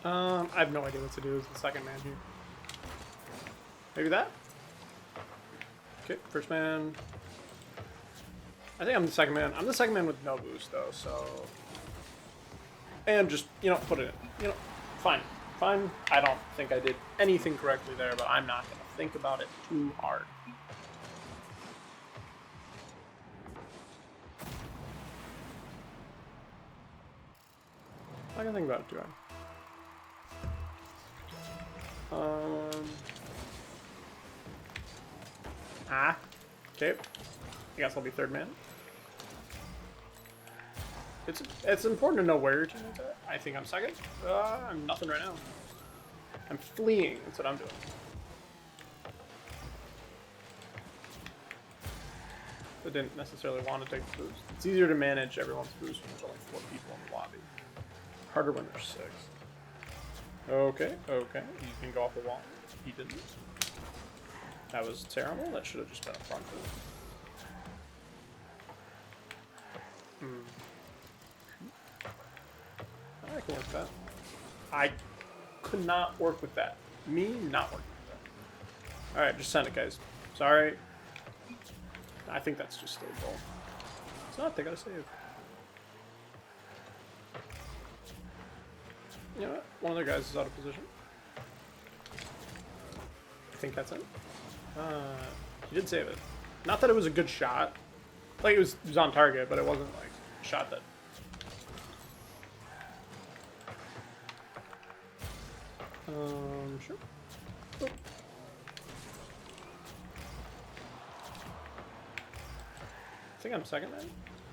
I have no idea what to do as the second man here. Maybe that? Okay, first man. I think I'm the second man. I'm the second man with no boost though, so. And just, you know, put it in. You know, fine. Fine. I don't think I did anything correctly there, but I'm not going to think about it too hard. I can think about it too hard. Okay. I guess I'll be third man. It's important to know where your teammates are. I think I'm second. I'm nothing right now. I'm fleeing. That's what I'm doing. I didn't necessarily want to take the boost. It's easier to manage everyone's boost when there's only 4 people in the lobby. Harder when there's 6. Okay, okay. You can go off the wall. He didn't. That was terrible. That should have just been a front move. I can work with that. I could not work with that. Me not working with that. Alright, just send it, guys. Sorry. I think that's just still a goal. It's not, they gotta save. You know what? One of their guys is out of position. I think that's it. He did save it. Not that it was a good shot. Like, it was on target, but it wasn't like a shot that... Sure. Oh. I think I'm second man.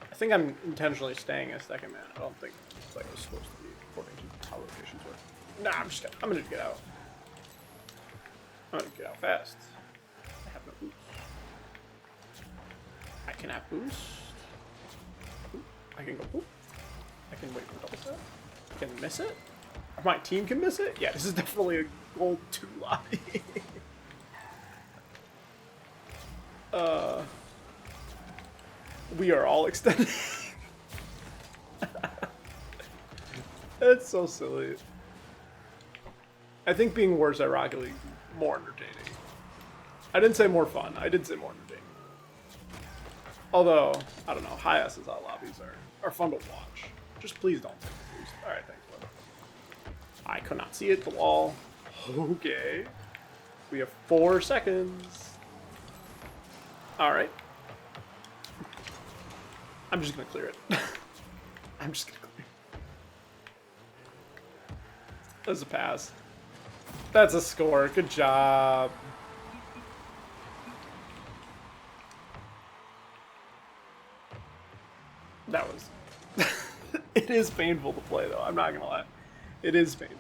I think I'm intentionally staying as second man. I don't think it's like it was supposed to be according to how rotations work. Nah, I'm gonna get out. I'm gonna get out fast. I have no boost. I can have boost. Oop. I can go poop. I can wait for double step. I can miss it. My team can miss it? Yeah, this is definitely a gold 2 lobby. We are all extending. It's so silly. I think being worse at Rocket League is more entertaining. I didn't say more fun. I did say more entertaining. Although, I don't know, high SSL lobbies are fun to watch. Just please don't take the boost. Alright, thanks, bud. I could not see it, the wall. Okay. We have 4 seconds. Alright. I'm just gonna clear it. I'm just gonna clear it. That's a pass. That's a score. Good job. That was... It is painful to play, though. I'm not gonna lie. It is painful.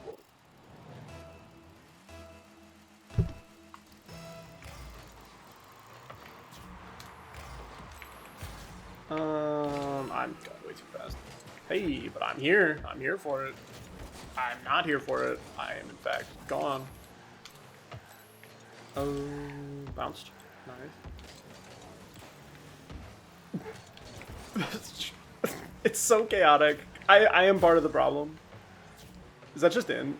I'm going way too fast. Hey, but I'm here. I'm here for it. I'm not here for it. I am, in fact, gone. Bounced. Nice. It's so chaotic. I am part of the problem. Is that just in?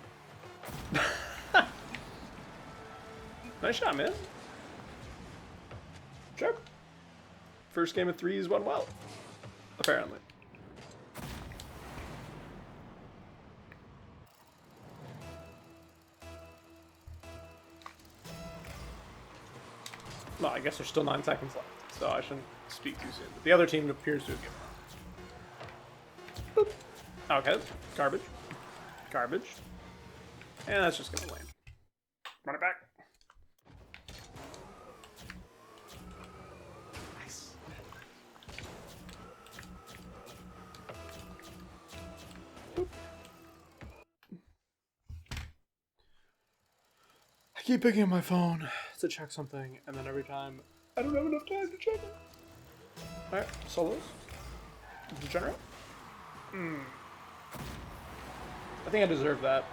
Nice shot, man. Sure. First game of 3s went well. Apparently. Well, I guess there's still 9 seconds left, so I shouldn't speak too soon. But the other team appears to have given up. Boop. Okay, garbage. Garbage. And that's just gonna land. Run it back. Nice. Boop. I keep picking up my phone to check something, and then every time I don't have enough time to check it. Alright, solos. Degenerate. I think I deserve that.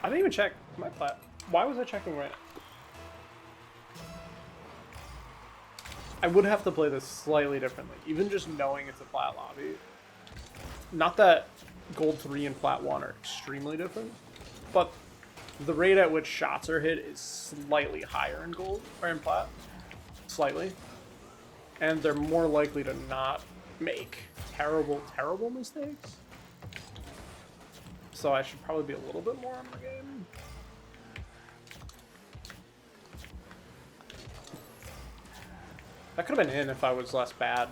I didn't even check my plat. Why was I checking right now? I would have to play this slightly differently, even just knowing it's a plat lobby. Not that gold 3 and plat 1 are extremely different, but the rate at which shots are hit is slightly higher in gold, or in plat. Slightly. And they're more likely to not make terrible, terrible mistakes. So I should probably be a little bit more on the game. That could have been in if I was less bad.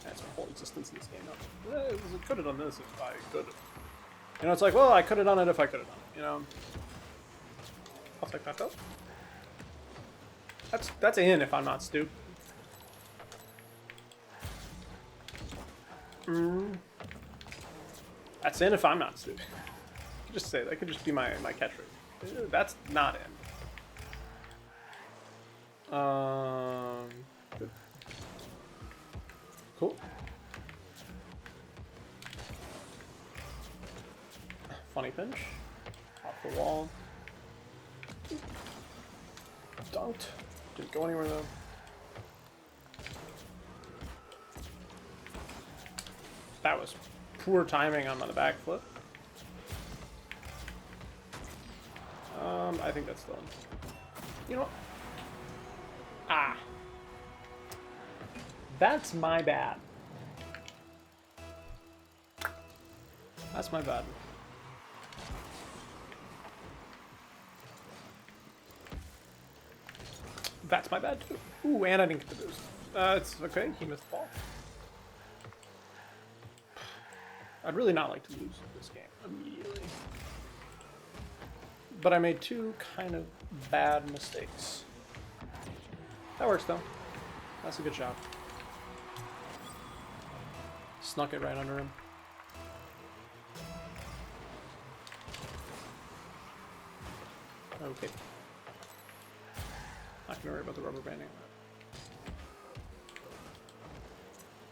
That's my whole existence in this game. It could have done this if I could have. You know, it's like, well, I could have done it if I could have done it, you know? I'll take that though. That's in if I'm not stupid. That's in if I'm not stupid. I could just say that could just be my catchphrase. That's not in. Good. Cool. Funny pinch. Off the wall. Dunked. Didn't go anywhere though. That was poor timing on the backflip. I think that's still in. You know what? Ah. That's my bad. That's my bad. That's my bad too. Ooh, and I didn't get the boost. It's okay. He missed the ball. I'd really not like to lose this game immediately. But I made two kind of bad mistakes. That works though. That's a good shot. Snuck it right under him. Okay. Not gonna worry about the rubber banding.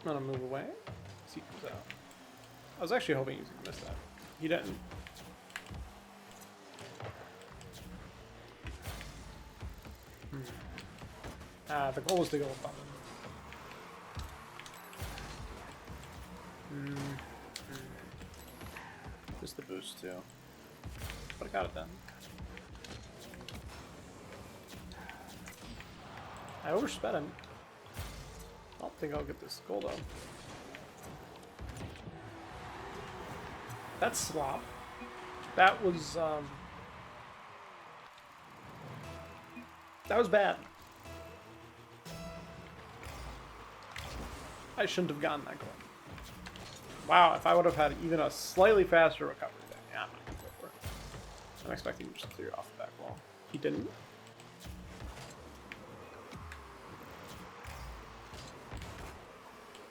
I'm gonna move away. See he comes out. I was actually hoping he was gonna miss that. He didn't. The goal was to go up on him. Just the boost too. But I got it then. I oversped him. I don't think I'll get this goal though. That's slop. That was bad. I shouldn't have gotten that goal. Wow, if I would have had even a slightly faster recovery then, yeah, I'm not gonna go for it. I'm expecting him to just clear off the back wall. He didn't.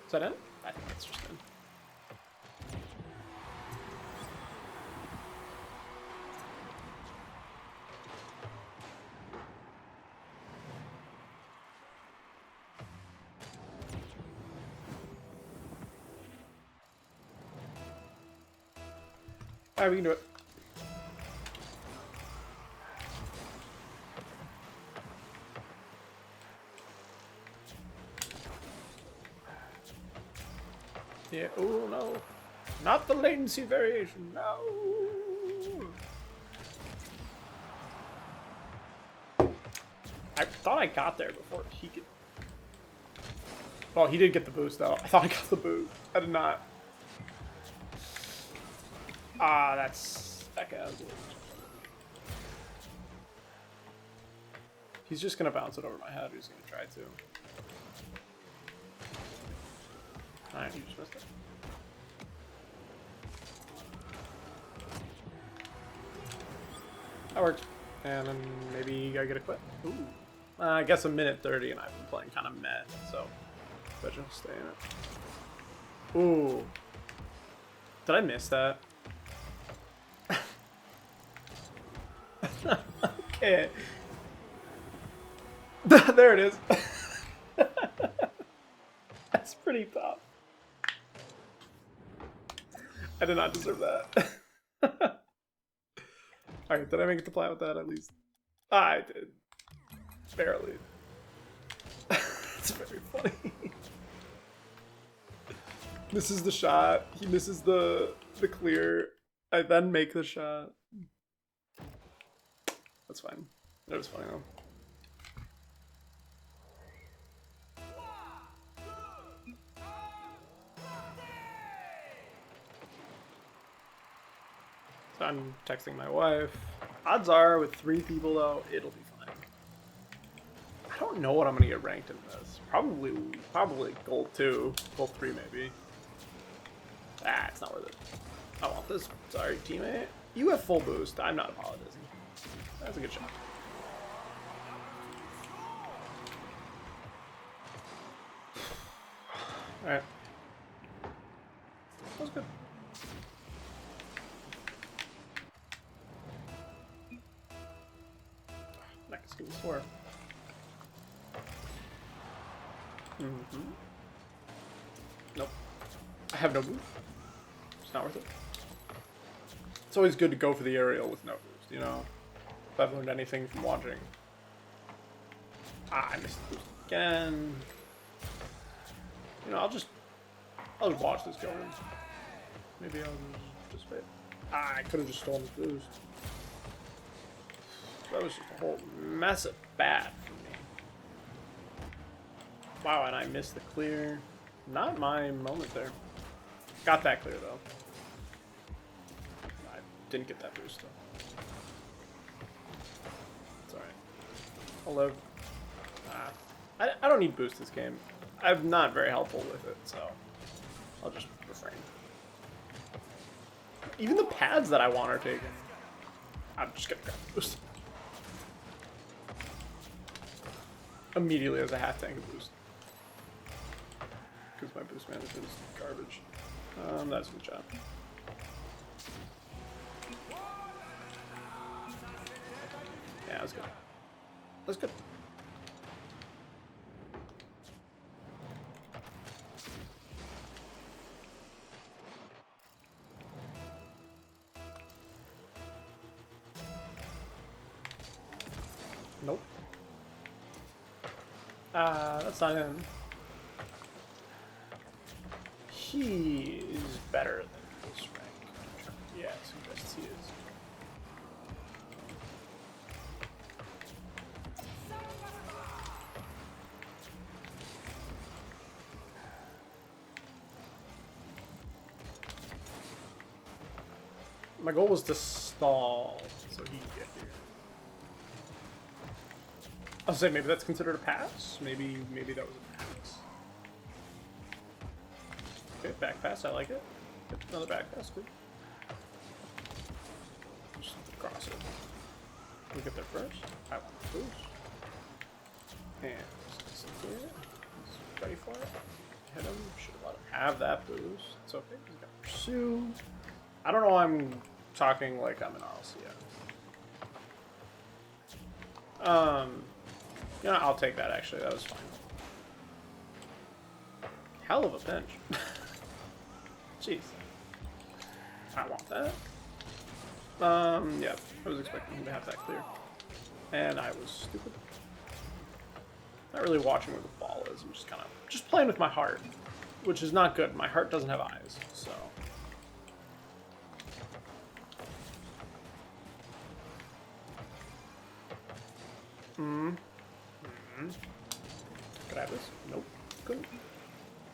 Is that in? I think that's just in. Alright, we can do it. Yeah, oh no. Not the latency variation, no. I thought I got there before he could. Well, he did get the boost though. I thought I got the boost. I did not. Ah, that's that guy. He's just gonna bounce it over my head. He's gonna try to. Alright, you just missed it. That worked. And then maybe I get a quit. Ooh. I guess a minute 30 and I've been playing kind of meh, so I just stay in it. Ooh. Did I miss that? Okay. There it is. That's pretty tough. I did not deserve that. Alright, did I make it to play with that at least? I did. Barely. It's very funny. Misses the shot. He misses the clear. I then make the shot. That's fine. That was funny though. So I'm texting my wife. Odds are, with 3 people though, it'll be fine. I don't know what I'm gonna get ranked in this. Probably gold 2, gold 3 maybe. Ah, it's not worth it. I want this. Sorry, teammate. You have full boost. I'm not apologizing. That's a good shot. Alright. That was good. Next, give me score. Mm-hmm. Nope. I have no boost. It's not worth it. It's always good to go for the aerial with no boost, you know? If I've learned anything from watching. Ah, I missed the boost again. You know, I'll just watch this go in. Maybe I'll just wait. Ah, I could have just stolen the boost. That was just a whole mess of bad for me. Wow, and I missed the clear. Not my moment there. Got that clear though. I didn't get that boost though. It's alright. I'll live. I don't need boost this game. I'm not very helpful with it, so I'll just refrain. Even the pads that I want are taken. I'm just gonna grab the boost. Immediately as a half tank of boost. Because my boost management is garbage. That's a good job. Yeah, that's good. That's good. Nope. That's not him. He is better than this rank. Yes, yes, he is. My goal was to stall so he can get here. I'll say maybe that's considered a pass. Maybe that was a pass. Okay, back pass. I like it. Get another back pass. Good. Just cross it. We get there first. I want the boost. And he's ready for it. Hit him. Should have let him have that boost. It's okay. He's got pursue. I don't know why I'm talking like I'm an RLCF. You know, I'll take that actually. That was fine. Hell of a pinch. Jeez. I want that. Yeah, I was expecting him to have that clear. And I was stupid. Not really watching where the ball is. I'm just kind of just playing with my heart, which is not good. My heart doesn't have eyes, so. Could I have this? Nope. Couldn't.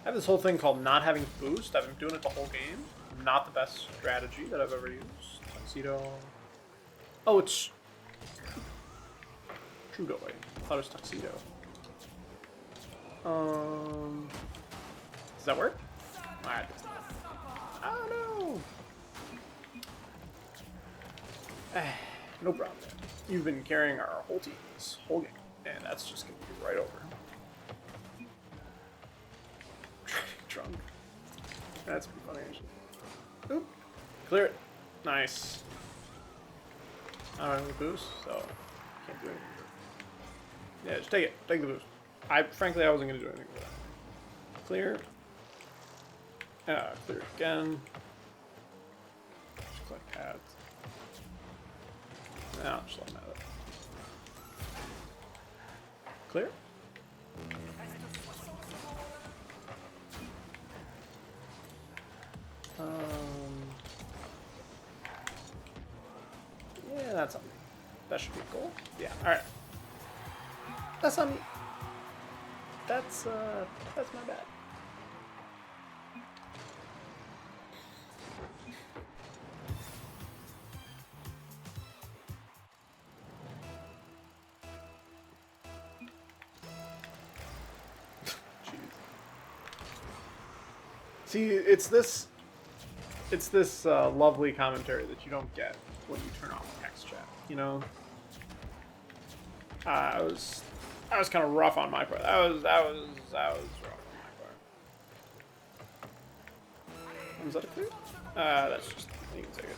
I have this whole thing called not having boost. I've been doing it the whole game. Not the best strategy that I've ever used. Tuxedo. Oh, it's Trudeau. I thought it was Tuxedo. Does that work? Alright. Oh no! No problem. You've been carrying our whole team this whole game, and that's just gonna be right over. Drunk. That's pretty funny actually. Oop. Clear it. Nice. I don't have any boost, so can't do anything. Yeah, just take it. Take the boost. Frankly, I wasn't gonna do anything with that. Clear. Clear again. Just collect pads. I'll just let him have it. Clear. Yeah, that's on me. That should be cool. Yeah, alright. That's on me. That's my bad. See, it's this lovely commentary that you don't get when you turn off text chat. You know, I was kind of rough on my part. That was rough on my part. Was that a clear? That's just you can take it.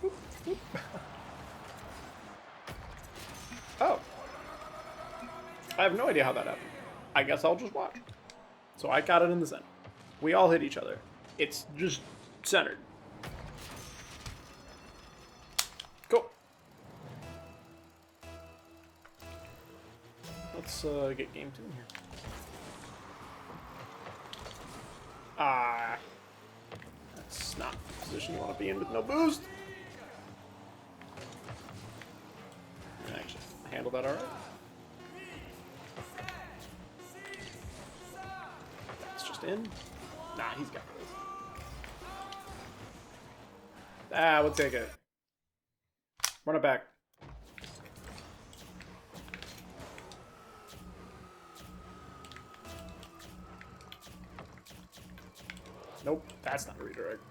Oop, oop. Oh. I have no idea how that happened. I guess I'll just watch. So I got it in the center. We all hit each other. It's just centered. Cool. Let's get game 2 in here. That's not the position you want to be in with no boost. Actually, handle that alright. That's just in. Nah, he's got this. We'll take it. Run it back. Nope, that's not a redirect.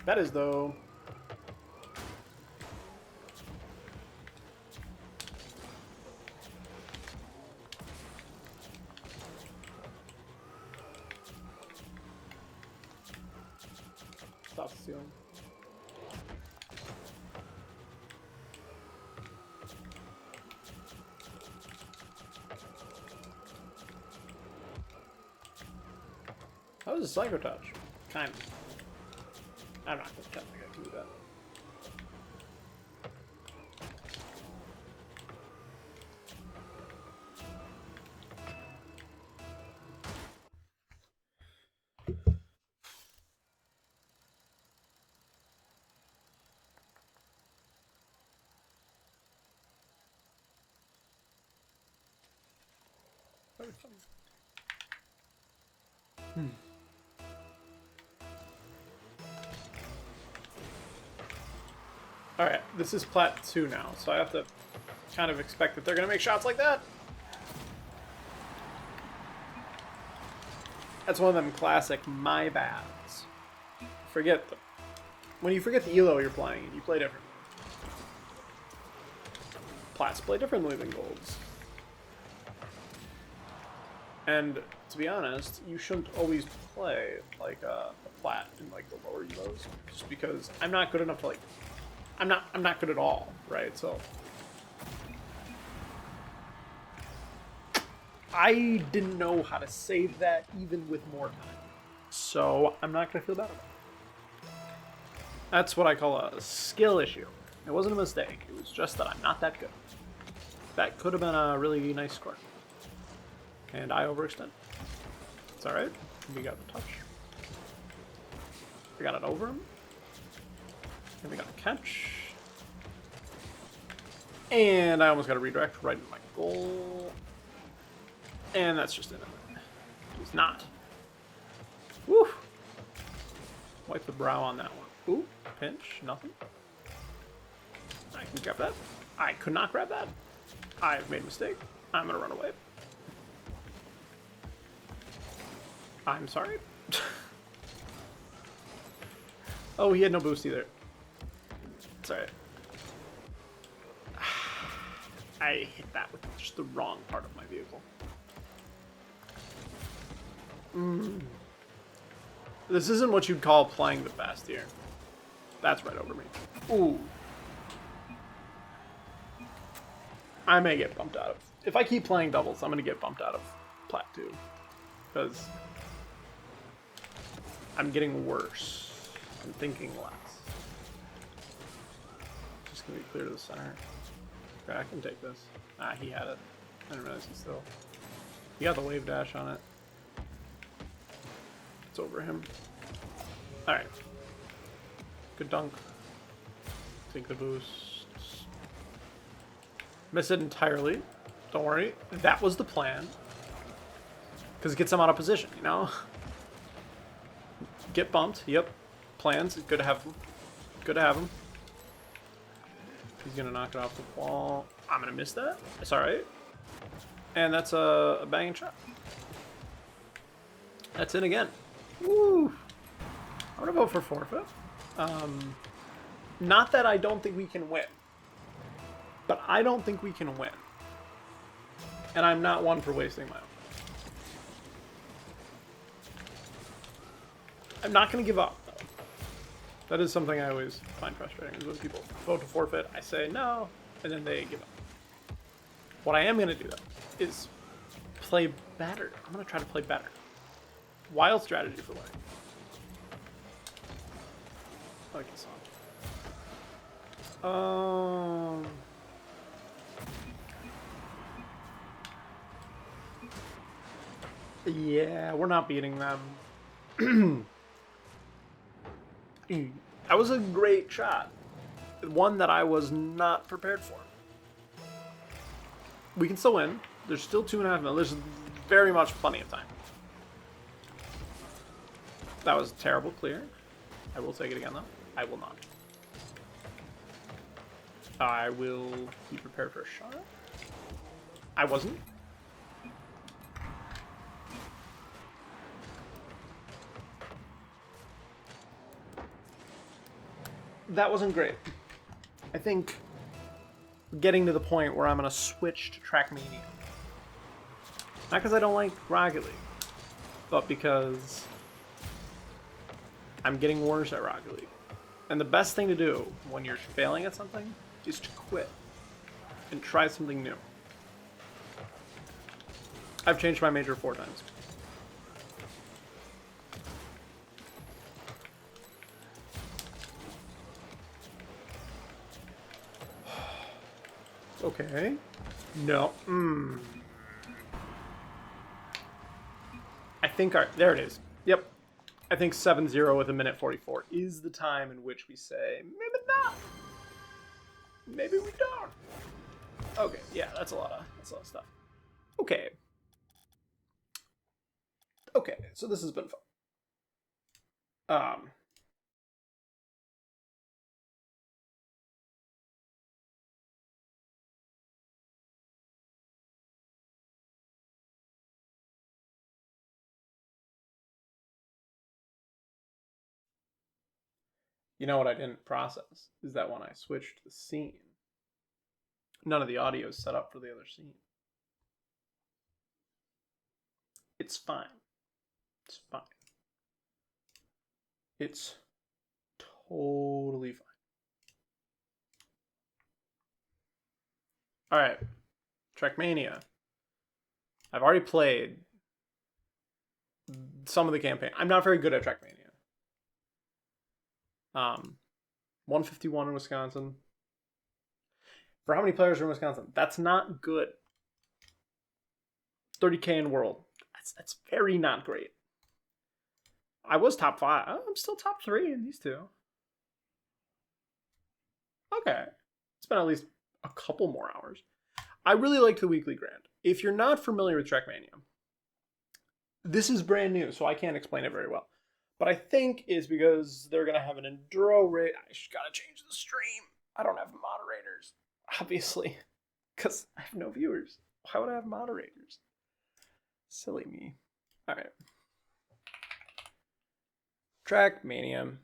That is, though. Stop stealing. That was a psycho touch. Kind of. I'm not going to attempt to get through that. Alright, this is plat 2 now, so I have to kind of expect that they're going to make shots like that. That's one of them classic my bads. Forget them. When you forget the elo you're playing, you play differently. Plats play differently than golds. And to be honest, you shouldn't always play like a plat in like the lower elos, just because I'm not good enough to like. I'm not good at all, right? So I didn't know how to save that even with more time. So I'm not gonna feel bad about it. That's what I call a skill issue. It wasn't a mistake. It was just that I'm not that good. That could have been a really nice score. And I overextended. It's alright. We got the touch. We got it over him. And we got a catch. And I almost got a redirect right into my goal. And that's just it. He's not. Woo! Wipe the brow on that one. Ooh, pinch, nothing. I can grab that. I could not grab that. I've made a mistake. I'm gonna run away. I'm sorry. Oh, he had no boost either. It's alright. I hit that with just the wrong part of my vehicle. This isn't what you'd call playing the best here. That's right over me. Ooh. I may get bumped out of... If I keep playing doubles, I'm going to get bumped out of plat 2. Because I'm getting worse. I'm thinking less. Just going to be clear to the center. Okay, I can take this. Ah, he had it. I didn't realize he still... He got the wave dash on it. It's over him. Alright. Good dunk. Take the boost. Miss it entirely. Don't worry. That was the plan. Because it gets him out of position, you know? Get bumped. Yep. Plans. Good to have him. Good to have him. He's going to knock it off the wall. I'm going to miss that. It's alright. And that's a banging shot. That's in again. Woo! I'm going to vote for forfeit. Not that I don't think we can win. But I don't think we can win. And I'm not one for wasting my own. I'm not going to give up, though. That is something I always find frustrating, is when people vote to forfeit, I say no, and then they give up. What I am going to do, though, is play better. I'm going to try to play better. Wild strategy for winning. I like this song. Yeah, we're not beating them. That was a great shot. One that I was not prepared for. We can still win. There's still 2.5 minutes. There's very much plenty of time. That was a terrible clear. I will take it again, though. I will not. I will be prepared for a shot. I wasn't. That wasn't great. I think getting to the point where I'm going to switch to Trackmaina. Not because I don't like Rocket League, but because I'm getting worse at Rocket League. And the best thing to do when you're failing at something is to quit and try something new. I've changed my major 4 times. Okay. No. I think there it is. Yep. I think 7-0 with 1:44 is the time in which we say, maybe not. Maybe we don't. Okay, yeah, that's a lot of stuff. Okay. Okay, so this has been fun. You know what I didn't process is that when I switched the scene, none of the audio is set up for the other scene. It's fine. It's fine. It's totally fine. All right, Trackmania. I've already played some of the campaign. I'm not very good at Trackmania. 151 in Wisconsin. For how many players are in Wisconsin? That's not good. 30K in world. That's very not great. I was top 5. I'm still top 3 in these two. Okay. It's been at least a couple more hours. I really liked the weekly grand. If you're not familiar with Trackmania, this is brand new, so I can't explain it very well. But I think is because they're going to have an enduro race. I just got to change the stream. I don't have moderators, obviously, because I have no viewers. Why would I have moderators? Silly me. All right. Trackmania.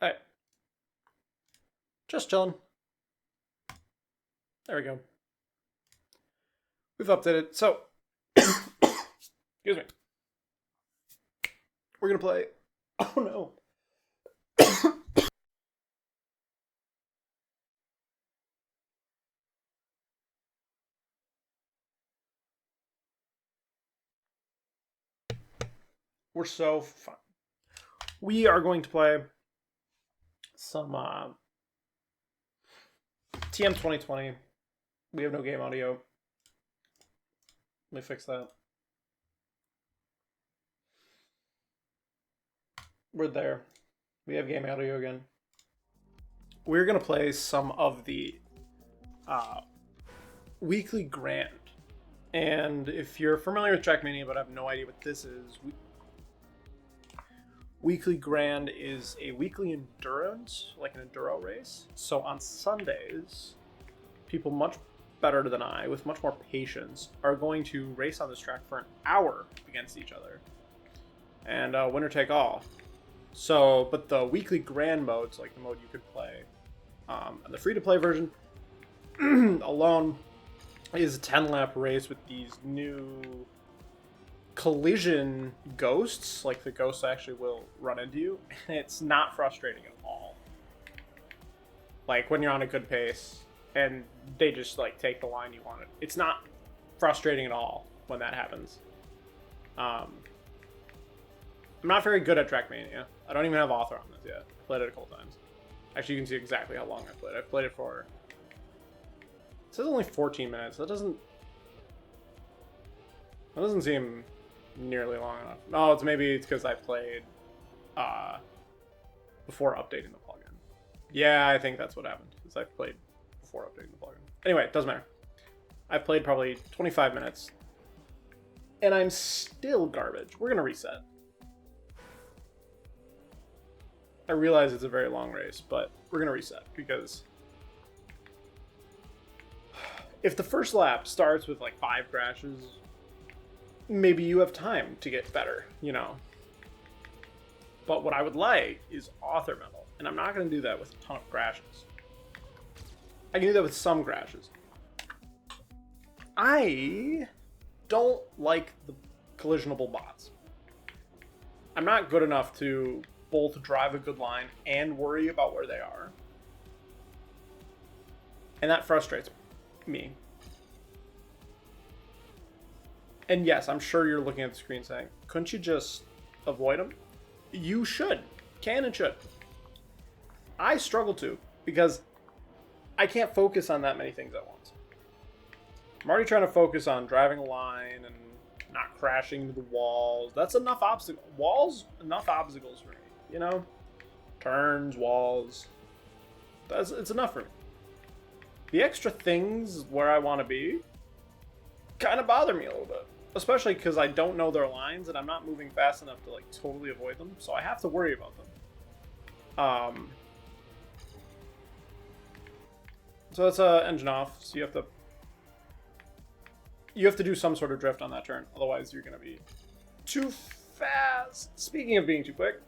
All right. Just chilling. There we go. We've updated. So, excuse me. We're going to play. Oh, no. We're so fun. We are going to play some TM 2020. We have no game audio. Let me fix that. We're there. We have game audio again. We're going to play some of the weekly grand. And if you're familiar with Trackmania but have no idea what this is, weekly grand is a weekly endurance, like an enduro race. So on Sundays, people much better than I, with much more patience, are going to race on this track for an hour against each other. And winner take all. So, but the weekly grand modes, like the mode you could play, and the free-to-play version alone is a 10-lap race with these new collision ghosts. Like, the ghosts actually will run into you, and it's not frustrating at all. Like, when you're on a good pace, and they just, like, take the line you wanted. It's not frustrating at all when that happens. I'm not very good at Trackmania. I don't even have author on this yet. I played it a couple times. Actually, you can see exactly how long I played. I've played it for... It says only 14 minutes. That doesn't seem nearly long enough. No, it's because I played before updating the plugin. Yeah, I think that's what happened. Because I played before updating the plugin. Anyway, it doesn't matter. I played probably 25 minutes. And I'm still garbage. We're going to reset. I realize it's a very long race, but we're going to reset because if the first lap starts with like 5 crashes, maybe you have time to get better, you know. But what I would like is author medal, and I'm not going to do that with a ton of crashes. I can do that with some crashes. I don't like the collisionable bots. I'm not good enough to both drive a good line and worry about where they are. And that frustrates me. And yes, I'm sure you're looking at the screen saying, couldn't you just avoid them? You should. Can and should. I struggle to, because I can't focus on that many things at once. I'm already trying to focus on driving a line and not crashing into the walls. That's enough obstacles. Walls, enough obstacles for me. You know? Turns, walls. It's enough for me. The extra things where I want to be kind of bother me a little bit. Especially because I don't know their lines and I'm not moving fast enough to like totally avoid them. So I have to worry about them. So that's engine off. So you have to do some sort of drift on that turn. Otherwise you're going to be too fast. Speaking of being too quick.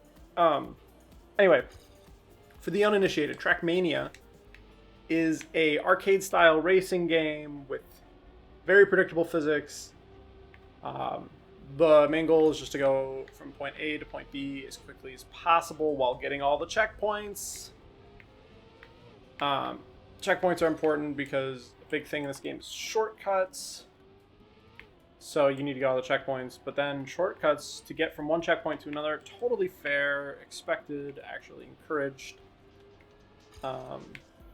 Anyway, for the uninitiated, Trackmania is a arcade-style racing game with very predictable physics. The main goal is just to go from point A to point B as quickly as possible while getting all the checkpoints. Checkpoints are important because the big thing in this game is shortcuts. So you need to get all the checkpoints, but then shortcuts to get from one checkpoint to another, totally fair, expected, actually encouraged.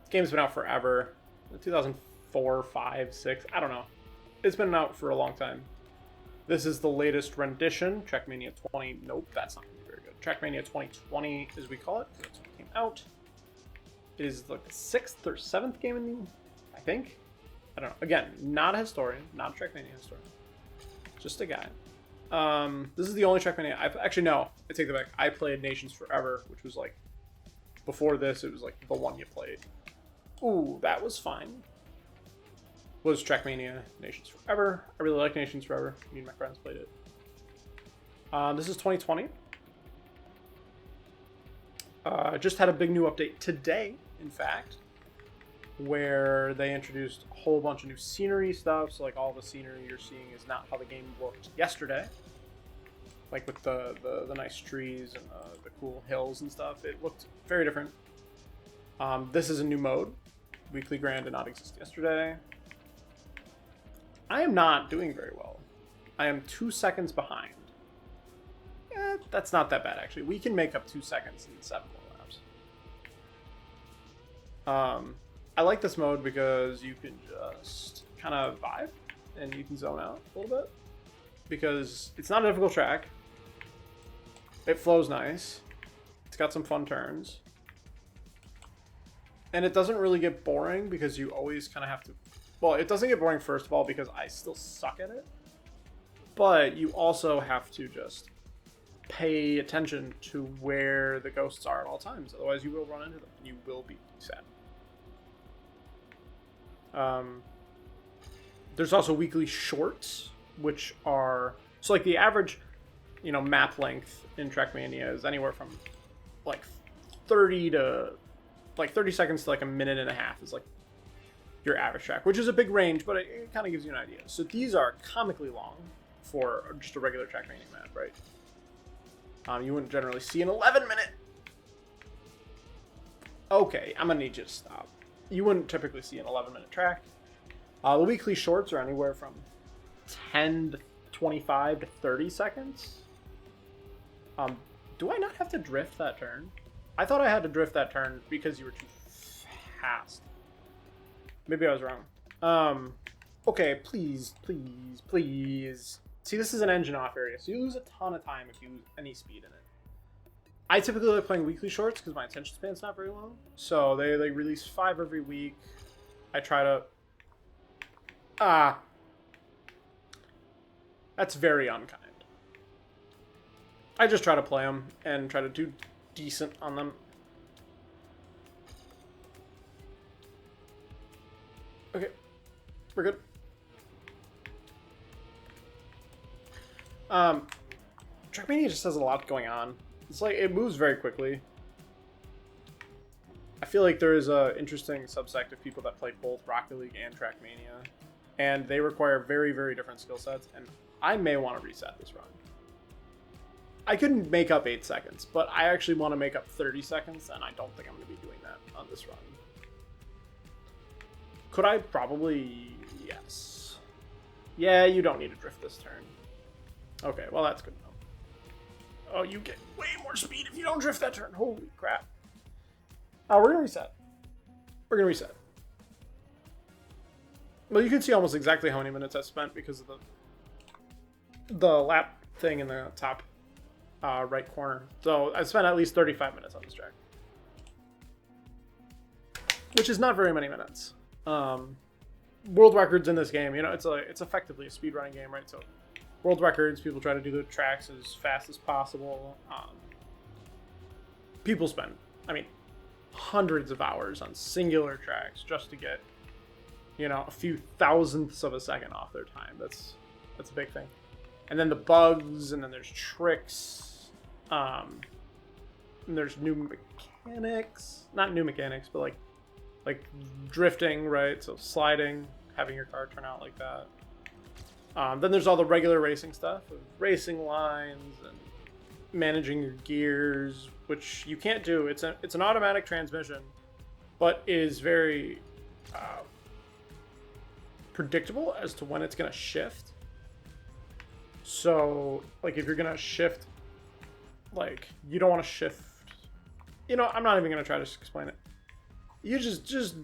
Game's been out forever. 2004, 5, 6, I don't know. It's been out for a long time. This is the latest rendition, Trackmania 20. Nope, that's not going to be very good. Trackmania 2020, as we call it, because that's what came out. It is like the 6th or 7th game in the, I think. I don't know. Again, not a historian, not a Trackmania historian. Just a guy. This is the only Trackmania. Actually, no, I take that back. I played Nations Forever, which was like, before this, it was like the one you played. Ooh, that was fine. Was Trackmania Nations Forever. I really like Nations Forever. Me and my friends played it. This is 2020. Just had a big new update today, in fact, where they introduced a whole bunch of new scenery stuff. So like all the scenery you're seeing is not how the game looked yesterday. Like with the nice trees and the cool hills and stuff. It looked very different. This is a new mode. Weekly Grand did not exist yesterday. I am not doing very well. I am 2 seconds behind. That's not that bad, actually. We can make up 2 seconds in 7 more laps. I like this mode because you can just kind of vibe and you can zone out a little bit. Because it's not a difficult track. It flows nice. It's got some fun turns. And it doesn't really get boring because you always kind of have to... Well, it doesn't get boring, first of all, because I still suck at it. But you also have to just pay attention to where the ghosts are at all times. Otherwise, you will run into them and you will be sad. There's also weekly shorts, which are so like the average, map length in Trackmania is anywhere from like 30 seconds to like a minute and a half is like your average track, which is a big range, but it kind of gives you an idea. So these are comically long for just a regular Trackmania map, right? You wouldn't generally see an 11-minute. Okay, I'm gonna need you to stop. You wouldn't typically see an 11-minute track. The weekly shorts are anywhere from 10 to 25 to 30 seconds. Do I not have to drift that turn? I thought I had to drift that turn because you were too fast. Maybe I was wrong. Okay, please. See, this is an engine off area, so you lose a ton of time if you lose any speed in it. I typically like playing weekly shorts because my attention span's not very long. So they release 5 every week. I try to... That's very unkind. I just try to play them and try to do decent on them. Okay, we're good. Trackmania just has a lot going on. It's like it moves very quickly. I feel like there is a interesting subsect of people that play both Rocket League and Trackmania, and they require very, very different skill sets. And I may want to reset this run. I couldn't make up 8 seconds, but I actually want to make up 30 seconds, and I don't think I'm going to be doing that on this run. Could I? Probably, yes. Yeah, you don't need to drift this turn. Okay, well, that's good enough. Oh, you get way more speed if you don't drift that turn. Holy crap. We're going to reset. Well, you can see almost exactly how many minutes I spent because of the lap thing in the top right corner. So I spent at least 35 minutes on this track, which is not very many minutes. World records in this game, it's effectively a speedrunning game, right? So world records, people try to do the tracks as fast as possible. People spend, hundreds of hours on singular tracks just to get, a few thousandths of a second off their time. That's a big thing. And then the bugs, and then there's tricks. And there's new mechanics. Not new mechanics, but like drifting, right? So sliding, having your car turn out like that. Then there's all the regular racing stuff, racing lines and managing your gears, which you can't do. It's an automatic transmission, but is very predictable as to when it's going to shift. So, like, if you're going to shift, like, you don't want to shift. I'm not even going to try to explain it. You just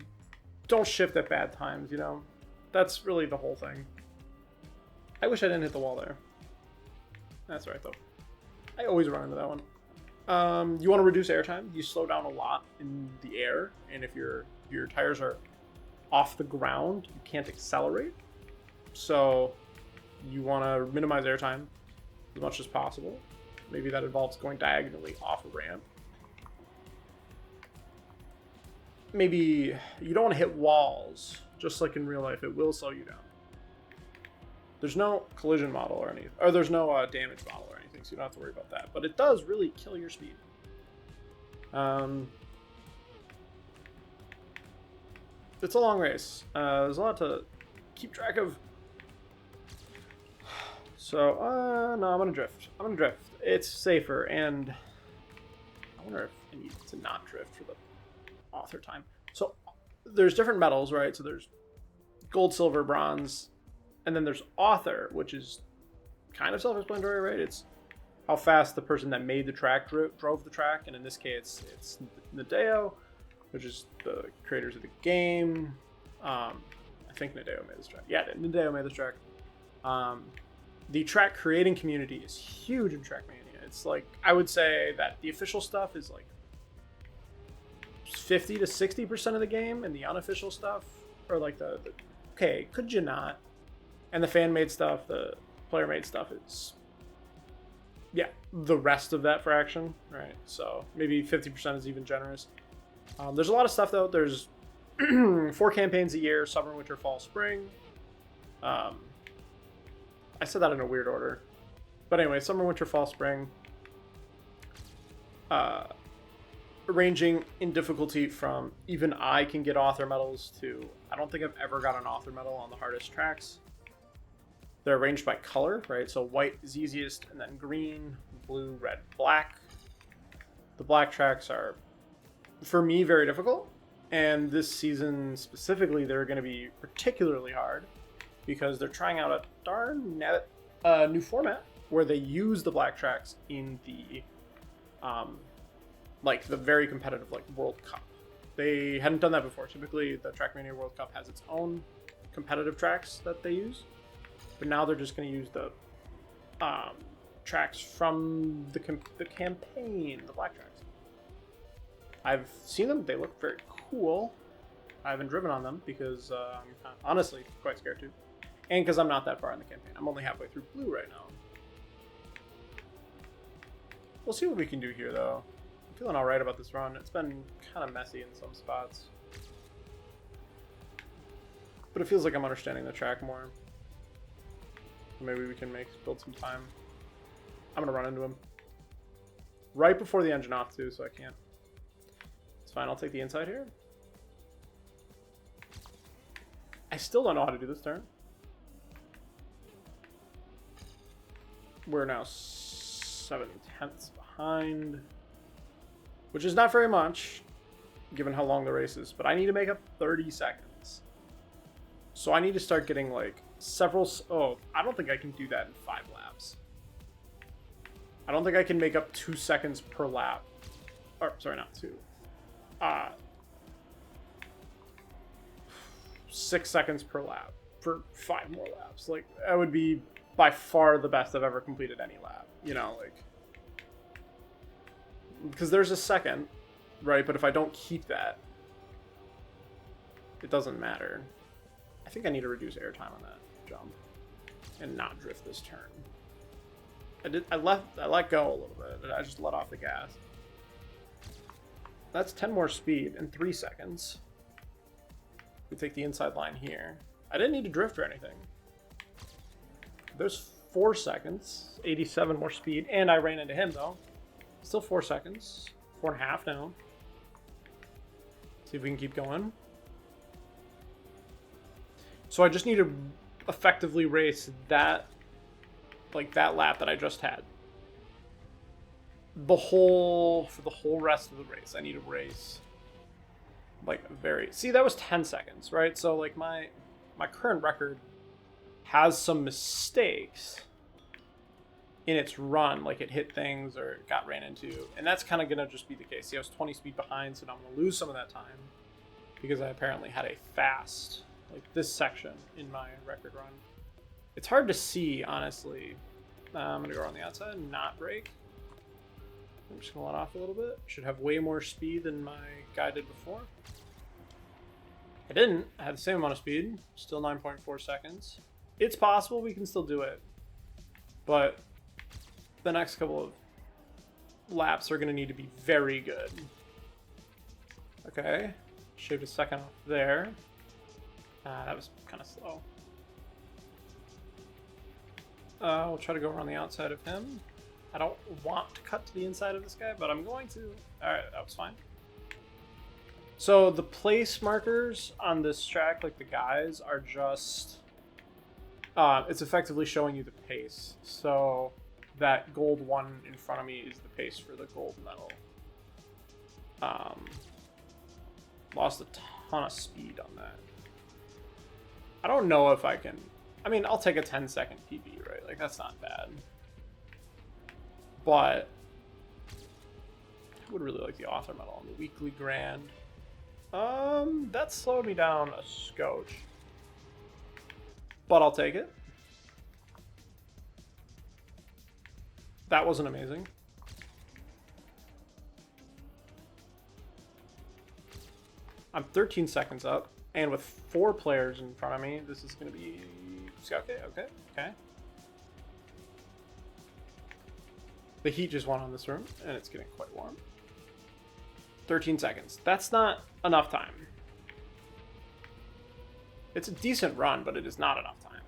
don't shift at bad times, That's really the whole thing. I wish I didn't hit the wall there. That's right, though. I always run into that one. You want to reduce airtime. You slow down a lot in the air, and if your tires are off the ground, you can't accelerate. So you want to minimize airtime as much as possible. Maybe that involves going diagonally off a ramp. Maybe you don't want to hit walls, just like in real life. It will slow you down. There's no collision model or anything, or there's no damage model or anything, so you don't have to worry about that. But it does really kill your speed. It's a long race. There's a lot to keep track of. So, no, I'm gonna drift. It's safer, and I wonder if I need to not drift for the author time. So, there's different metals, right? So there's gold, silver, bronze, and then there's author, which is kind of self-explanatory, right? It's how fast the person that made the track drove the track, and in this case, it's Nadeo, which is the creators of the game. I think Nadeo made this track. Yeah, Nadeo made this track. The track creating community is huge in Trackmania. It's like, I would say that the official stuff is like 50 to 60% of the game, and the unofficial stuff, or like the okay, could you not? And the fan-made stuff, the player-made stuff is, yeah, the rest of that fraction, right? So maybe 50% is even generous. There's a lot of stuff, though. There's 4 campaigns a year: summer, winter, fall, spring. I said that in a weird order. But anyway, summer, winter, fall, spring. Ranging in difficulty from even I can get author medals to I don't think I've ever got an author medal on the hardest tracks. They're arranged by color, right? So white is easiest, and then green, blue, red, black. The black tracks are, for me, very difficult. And this season specifically, they're going to be particularly hard because they're trying out a darn new format where they use the black tracks in the like the very competitive like World Cup. They hadn't done that before. Typically, the Trackmaina World Cup has its own competitive tracks that they use, but now they're just going to use the tracks from the campaign, the black tracks. I've seen them. They look very cool. I haven't driven on them because I'm honestly quite scared to, and because I'm not that far in the campaign. I'm only halfway through blue right now. We'll see what we can do here, though. I'm feeling all right about this run. It's been kind of messy in some spots, but it feels like I'm understanding the track more. Maybe we can build some time. I'm gonna run into him right before the engine off too, so I can't. It's fine. I'll take the inside here. I still don't know how to do this turn. We're now 7/10 behind, which is not very much given how long the race is, but I need to make up 30 seconds. So I need to start getting like several. Oh, I don't think I can do that in 5 laps. I don't think I can make up 2 seconds per lap. Or sorry, not 2. 6 seconds per lap for 5 more laps. Like, that would be by far the best I've ever completed any lap. You know, like, because there's a second, right? But if I don't keep that, it doesn't matter. I think I need to reduce airtime on that jump and not drift this turn. I let go a little bit. I just let off the gas. That's 10 more speed in 3 seconds. We take the inside line here. I didn't need to drift or anything. There's 4 seconds, 87 more speed, and I ran into him though. Still 4 seconds, 4.5 now. See if we can keep going. So I just need to effectively race that, like that lap that I just had. For the whole rest of the race, I need to race like see, that was 10 seconds, right? So like my current record has some mistakes in its run, like it hit things or it got ran into, and that's kind of gonna just be the case. See, I was 20 speed behind, so now I'm gonna lose some of that time because I apparently had a fast, like this section in my record run. It's hard to see, honestly. I'm gonna go on the outside and not brake. I'm just gonna let off a little bit. Should have way more speed than my guy did before. I didn't. I had the same amount of speed. Still 9.4 seconds. It's possible we can still do it, but the next couple of laps are gonna need to be very good. Okay, shaved a second off there. That was kind of slow. We'll try to go around the outside of him. I don't want to cut to the inside of this guy, but I'm going to. Alright, that was fine. So the place markers on this track, like the guys, are just... it's effectively showing you the pace. So that gold one in front of me is the pace for the gold medal. Lost a ton of speed on that. I don't know if I can... I mean, I'll take a 10-second PB, right? Like, that's not bad. But I would really like the author medal on the weekly grand. That slowed me down a scotch, but I'll take it. That wasn't amazing. I'm 13 seconds up, and with 4 players in front of me, this is going to be... Okay. The heat just went on this room, and it's getting quite warm. 13 seconds. That's not enough time. It's a decent run, but it is not enough time.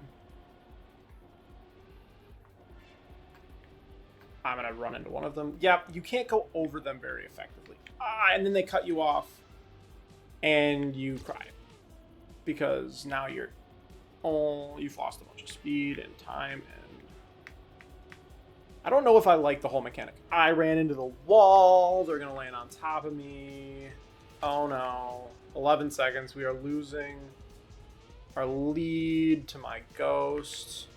I'm going to run into one of them. Yeah, you can't go over them very effectively. And then they cut you off, and you cry. Because now you've lost a bunch of speed and time, and I don't know if I like the whole mechanic. I ran into the wall. They're going to land on top of me. Oh, no. 11 seconds. We are losing our lead to my ghost.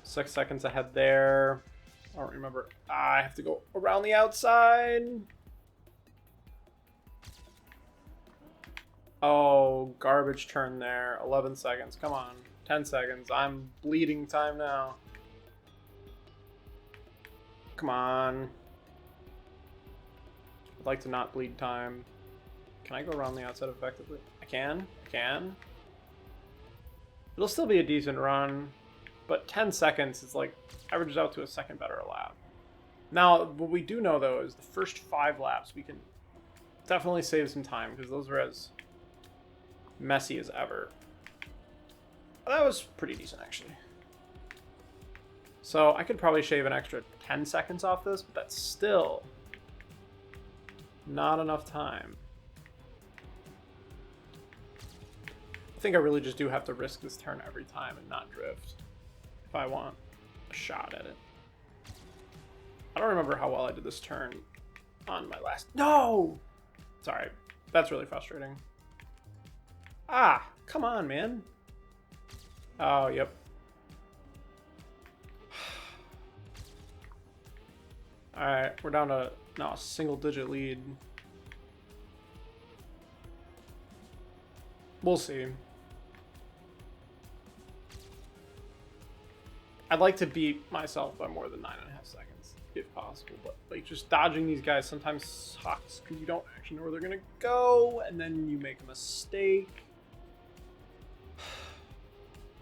6 seconds ahead there. I don't remember. I have to go around the outside. Oh, garbage turn there. 11 seconds. Come on. 10 seconds. I'm bleeding time now. Come on. I'd like to not bleed time. Can I go around the outside effectively? I can. I can. It'll still be a decent run, but 10 seconds is like averages out to a second better a lap. Now, what we do know though is the first 5 laps we can definitely save some time because those were as messy as ever. That was pretty decent actually. So I could probably shave an extra 10 seconds off this, but that's still not enough time. I think I really just do have to risk this turn every time and not drift if I want a shot at it. I don't remember how well I did this turn on my last... No! Sorry. That's really frustrating. Ah! Come on, man. Oh, yep. Alright, we're down to now a single-digit lead. We'll see. I'd like to beat myself by more than 9.5 seconds, if possible. But like just dodging these guys sometimes sucks because you don't actually know where they're gonna go, and then you make a mistake.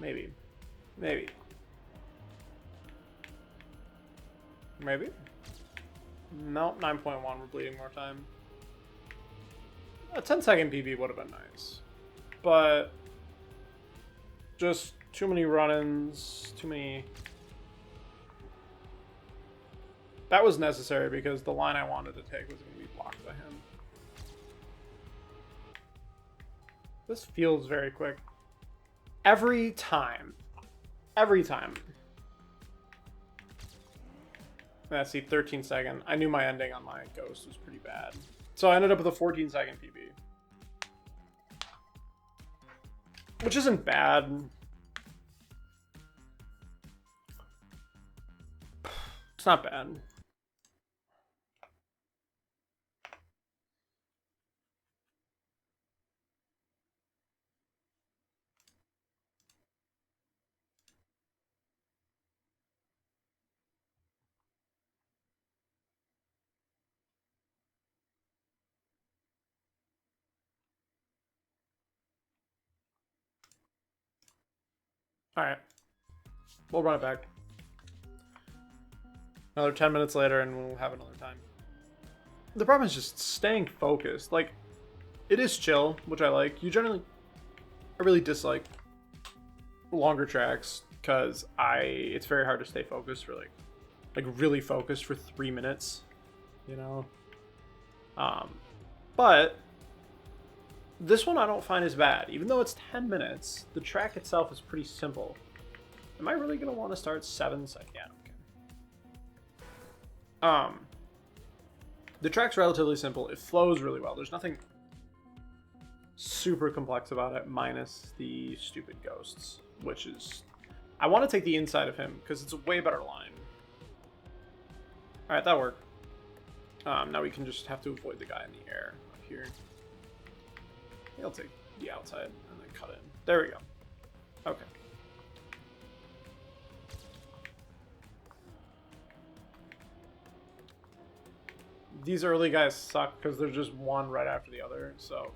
Maybe. Maybe. Maybe. Nope, 9.1. We're bleeding more time. A 10-second PB would have been nice, but just too many run-ins, too many. That was necessary because the line I wanted to take was going to be blocked by him. This feels very quick. Every time. Every time. Let's see, 13 second. I knew my ending on my ghost was pretty bad. So I ended up with a 14-second PB. Which isn't bad. It's not bad. All right, we'll run it back. Another 10 minutes later and we'll have another time. The problem is just staying focused. Like, it is chill, which I like. I really dislike longer tracks because it's very hard to stay focused for like really focused for 3 minutes, you know? But this one I don't find as bad. Even though it's 10 minutes, the track itself is pretty simple. Am I really going to want to start 7 seconds? Yeah, okay. The track's relatively simple. It flows really well. There's nothing super complex about it, minus the stupid ghosts, which is... I want to take the inside of him, because it's a way better line. Alright, that worked. Now we can just have to avoid the guy in the air up here. I'll take the outside and then cut in. There we go. Okay. These early guys suck because they're just one right after the other, so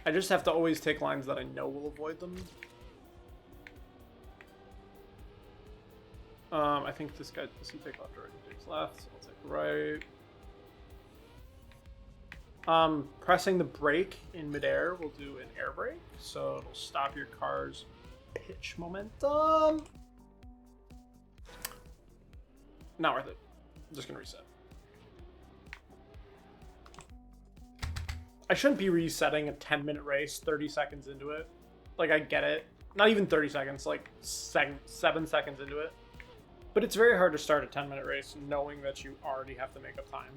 I just have to always take lines that I know will avoid them. I think this guy, does he take left or he takes left? So I'll take right. Pressing the brake in midair will do an air brake, so it'll stop your car's pitch momentum. Not worth it. I'm just gonna reset. I shouldn't be resetting a 10-minute race 30 seconds into it. Like, I get it. Not even 30 seconds, like 7 seconds into it. But it's very hard to start a 10-minute race knowing that you already have to make up time.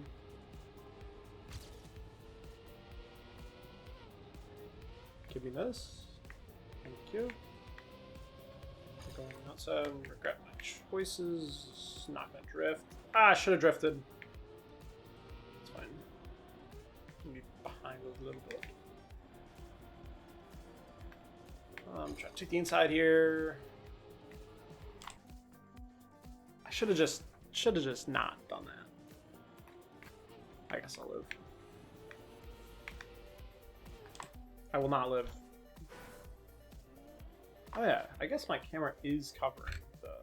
Give me this. Thank you. I'm going outside and regret my choices. Not gonna drift. Ah, I should have drifted. It's fine. I'm gonna be behind a little bit. I'm trying to take the inside here. I should have just not done that. I guess I'll live. I will not live. Oh yeah, I guess my camera is covering the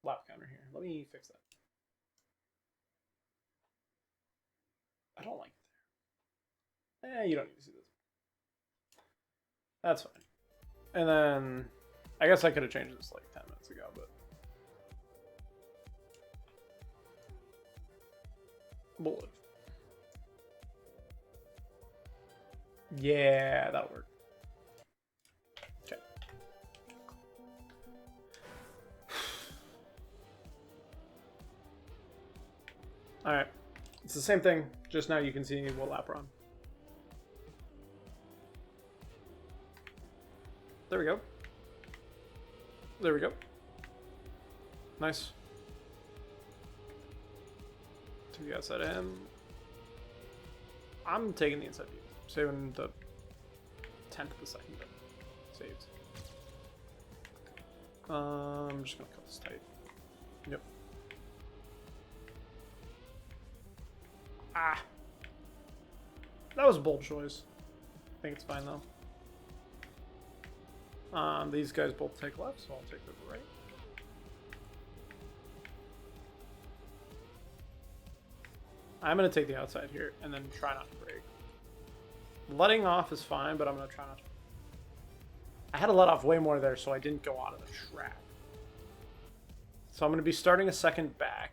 lap counter here. Let me fix that. I don't like it there. You don't need to see this. That's fine. And then I guess I could have changed this like 10 minutes ago, but we'll live. Yeah, that'll work. Okay. All right. It's the same thing, just now you can see what lap we're on. There we go. There we go. Nice. To the outside of him. I'm taking the inside view. Saving the 10th of a second. Saved. I'm just gonna cut this tight. Yep. Ah. That was a bold choice. I think it's fine though. These guys both take left, so I'll take the right. I'm gonna take the outside here and then try not to brake. Letting off is fine, but I'm gonna try not to. I had to let off way more there, so I didn't go out of the track. So I'm gonna be starting a second back.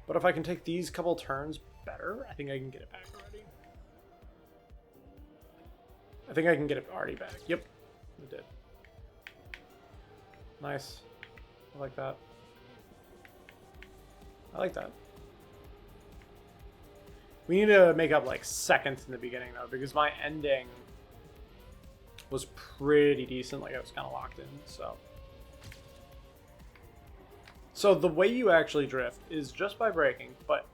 But if I can take these couple turns better, I think I can get it back already. I think I can get it already back. Yep, it did. Nice. I like that. I like that. We need to make up like seconds in the beginning though, because my ending was pretty decent. Like I was kind of locked in, so the way you actually drift is just by braking, but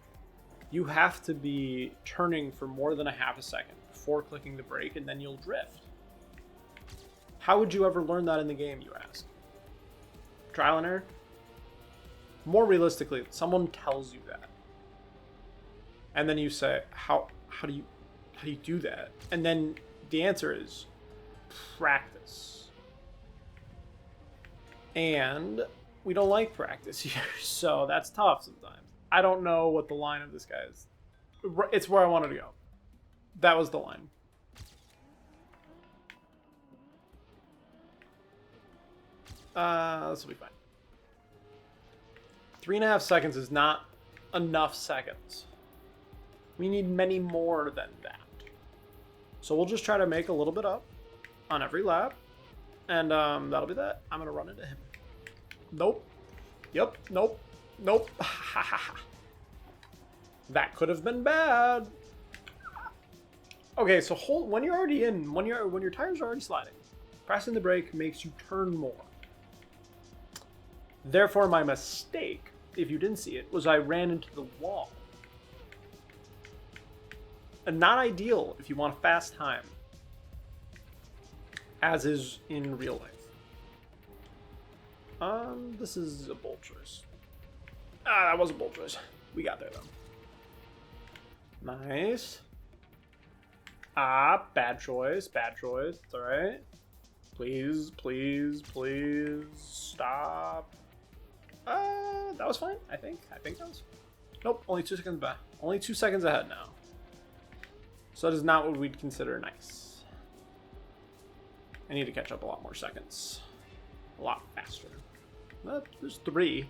you have to be turning for more than a half a second before clicking the brake, and then you'll drift. How would you ever learn that in the game, you ask? Trial and error? More realistically, someone tells you that. And then you say, how do you do that? And then the answer is practice. And we don't like practice here, so that's tough sometimes. I don't know what the line of this guy is. It's where I wanted to go. That was the line. This will be fine. 3.5 seconds is not enough seconds. We need many more than that. So we'll just try to make a little bit up on every lap. And that'll be that. I'm going to run into him. Nope. Yep. Nope. Nope. That could have been bad. Okay, so when you're already in, when your tires are already sliding, pressing the brake makes you turn more. Therefore, my mistake, if you didn't see it, was I ran into the wall. And not ideal if you want a fast time, as is in real life. This is a bold choice. That was a bold choice. We got there though. Nice. Bad choice. Bad choice. It's alright. Please, please, please stop. That was fine, I think. I think that was Nope, only 2 seconds back. Only 2 seconds ahead now. So that is not what we'd consider nice. I need to catch up a lot more seconds. A lot faster. Well, there's 3.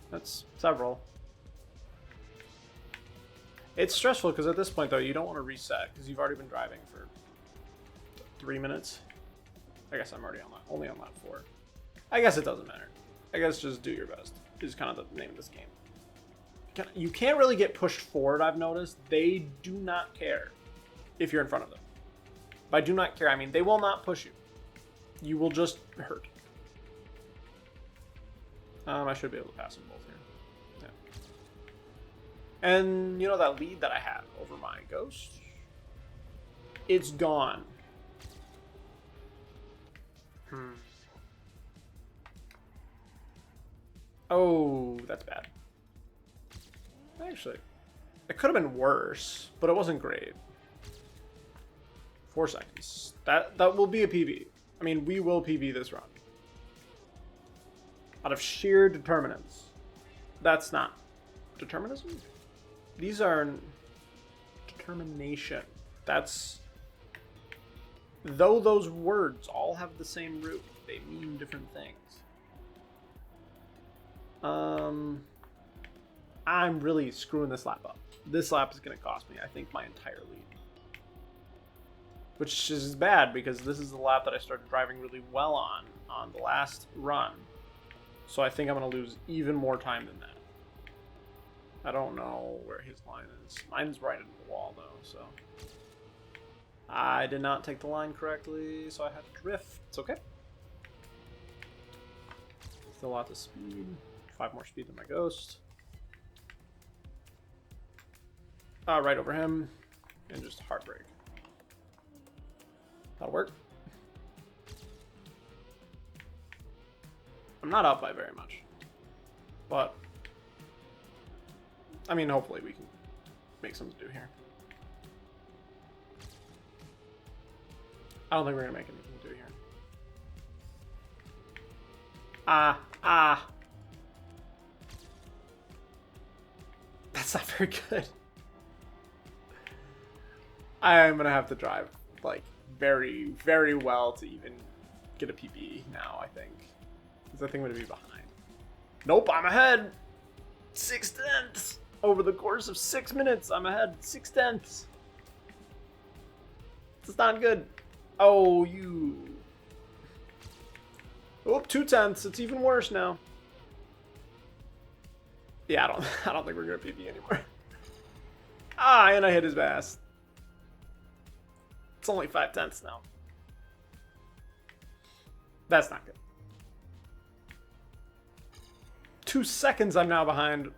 That's several. It's stressful because at this point, though, you don't want to reset because you've already been driving for 3 minutes. I guess I'm already on lap, only on lap 4. I guess it doesn't matter. I guess just do your best is kind of the name of this game. You can't really get pushed forward, I've noticed. They do not care if you're in front of them. By do not care, I mean they will not push you. You will just hurt. I should be able to pass them both here. Yeah. And you know that lead that I had over my Ghost? It's gone. Oh, that's bad. Actually, it could have been worse, but it wasn't great. 4 seconds. That will be a PB. I mean, we will PB this run. Out of sheer determinants. That's not determinism? These are determination. That's... Though those words all have the same root, they mean different things. I'm really screwing this lap up. This lap is going to cost me, I think, my entire lead. Which is bad because this is the lap that I started driving really well on the last run. So I think I'm going to lose even more time than that. I don't know where his line is. Mine's right in the wall, though, so... I did not take the line correctly, so I had to drift. It's okay. Still lots of speed. 5 more speed than my Ghost. Right over him. And just heartbreak. That'll work. I'm not up by very much. But, I mean, hopefully we can make something to do here. I don't think we're going to make anything to do here. That's not very good. I'm going to have to drive, like, very, very well to even get a PB now, I think. Because I think I'm going to be behind. Nope, I'm ahead. 6/10. Over the course of 6 minutes, I'm ahead. 6/10. It's not good. Oh, you. Oh, 2/10. It's even worse now. Yeah, I don't think we're gonna PB anymore. And I hit his ass. It's only 5/10 now. That's not good. 2 seconds I'm now behind.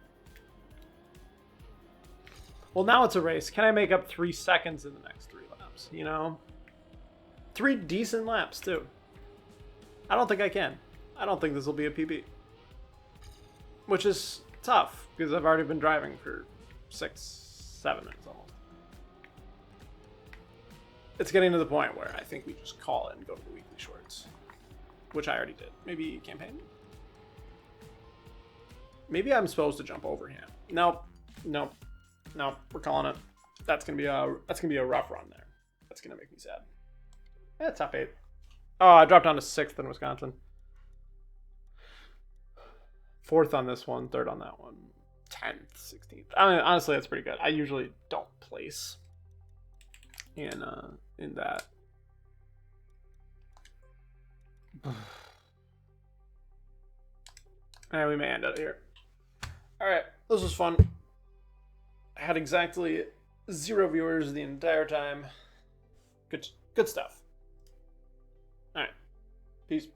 Well, now it's a race. Can I make up 3 seconds in the next 3 laps? You know? 3 decent laps, too. I don't think I can. I don't think this will be a PB. Which is tough, because I've already been driving for 6-7 minutes almost. It's getting to the point where I think we just call it and go to the weekly shorts. Which I already did. Maybe campaign? Maybe I'm supposed to jump over him. Nope. Nope. Nope. We're calling it. That's gonna be a rough run there. That's gonna make me sad. Top 8. Oh, I dropped down to 6th in Wisconsin. 4th on this one, 3rd on that one, 10th, 16th. I mean, honestly, that's pretty good. I usually don't place in that. And we may end up here. All right, this was fun. I had exactly 0 viewers the entire time. Good stuff. All right, peace.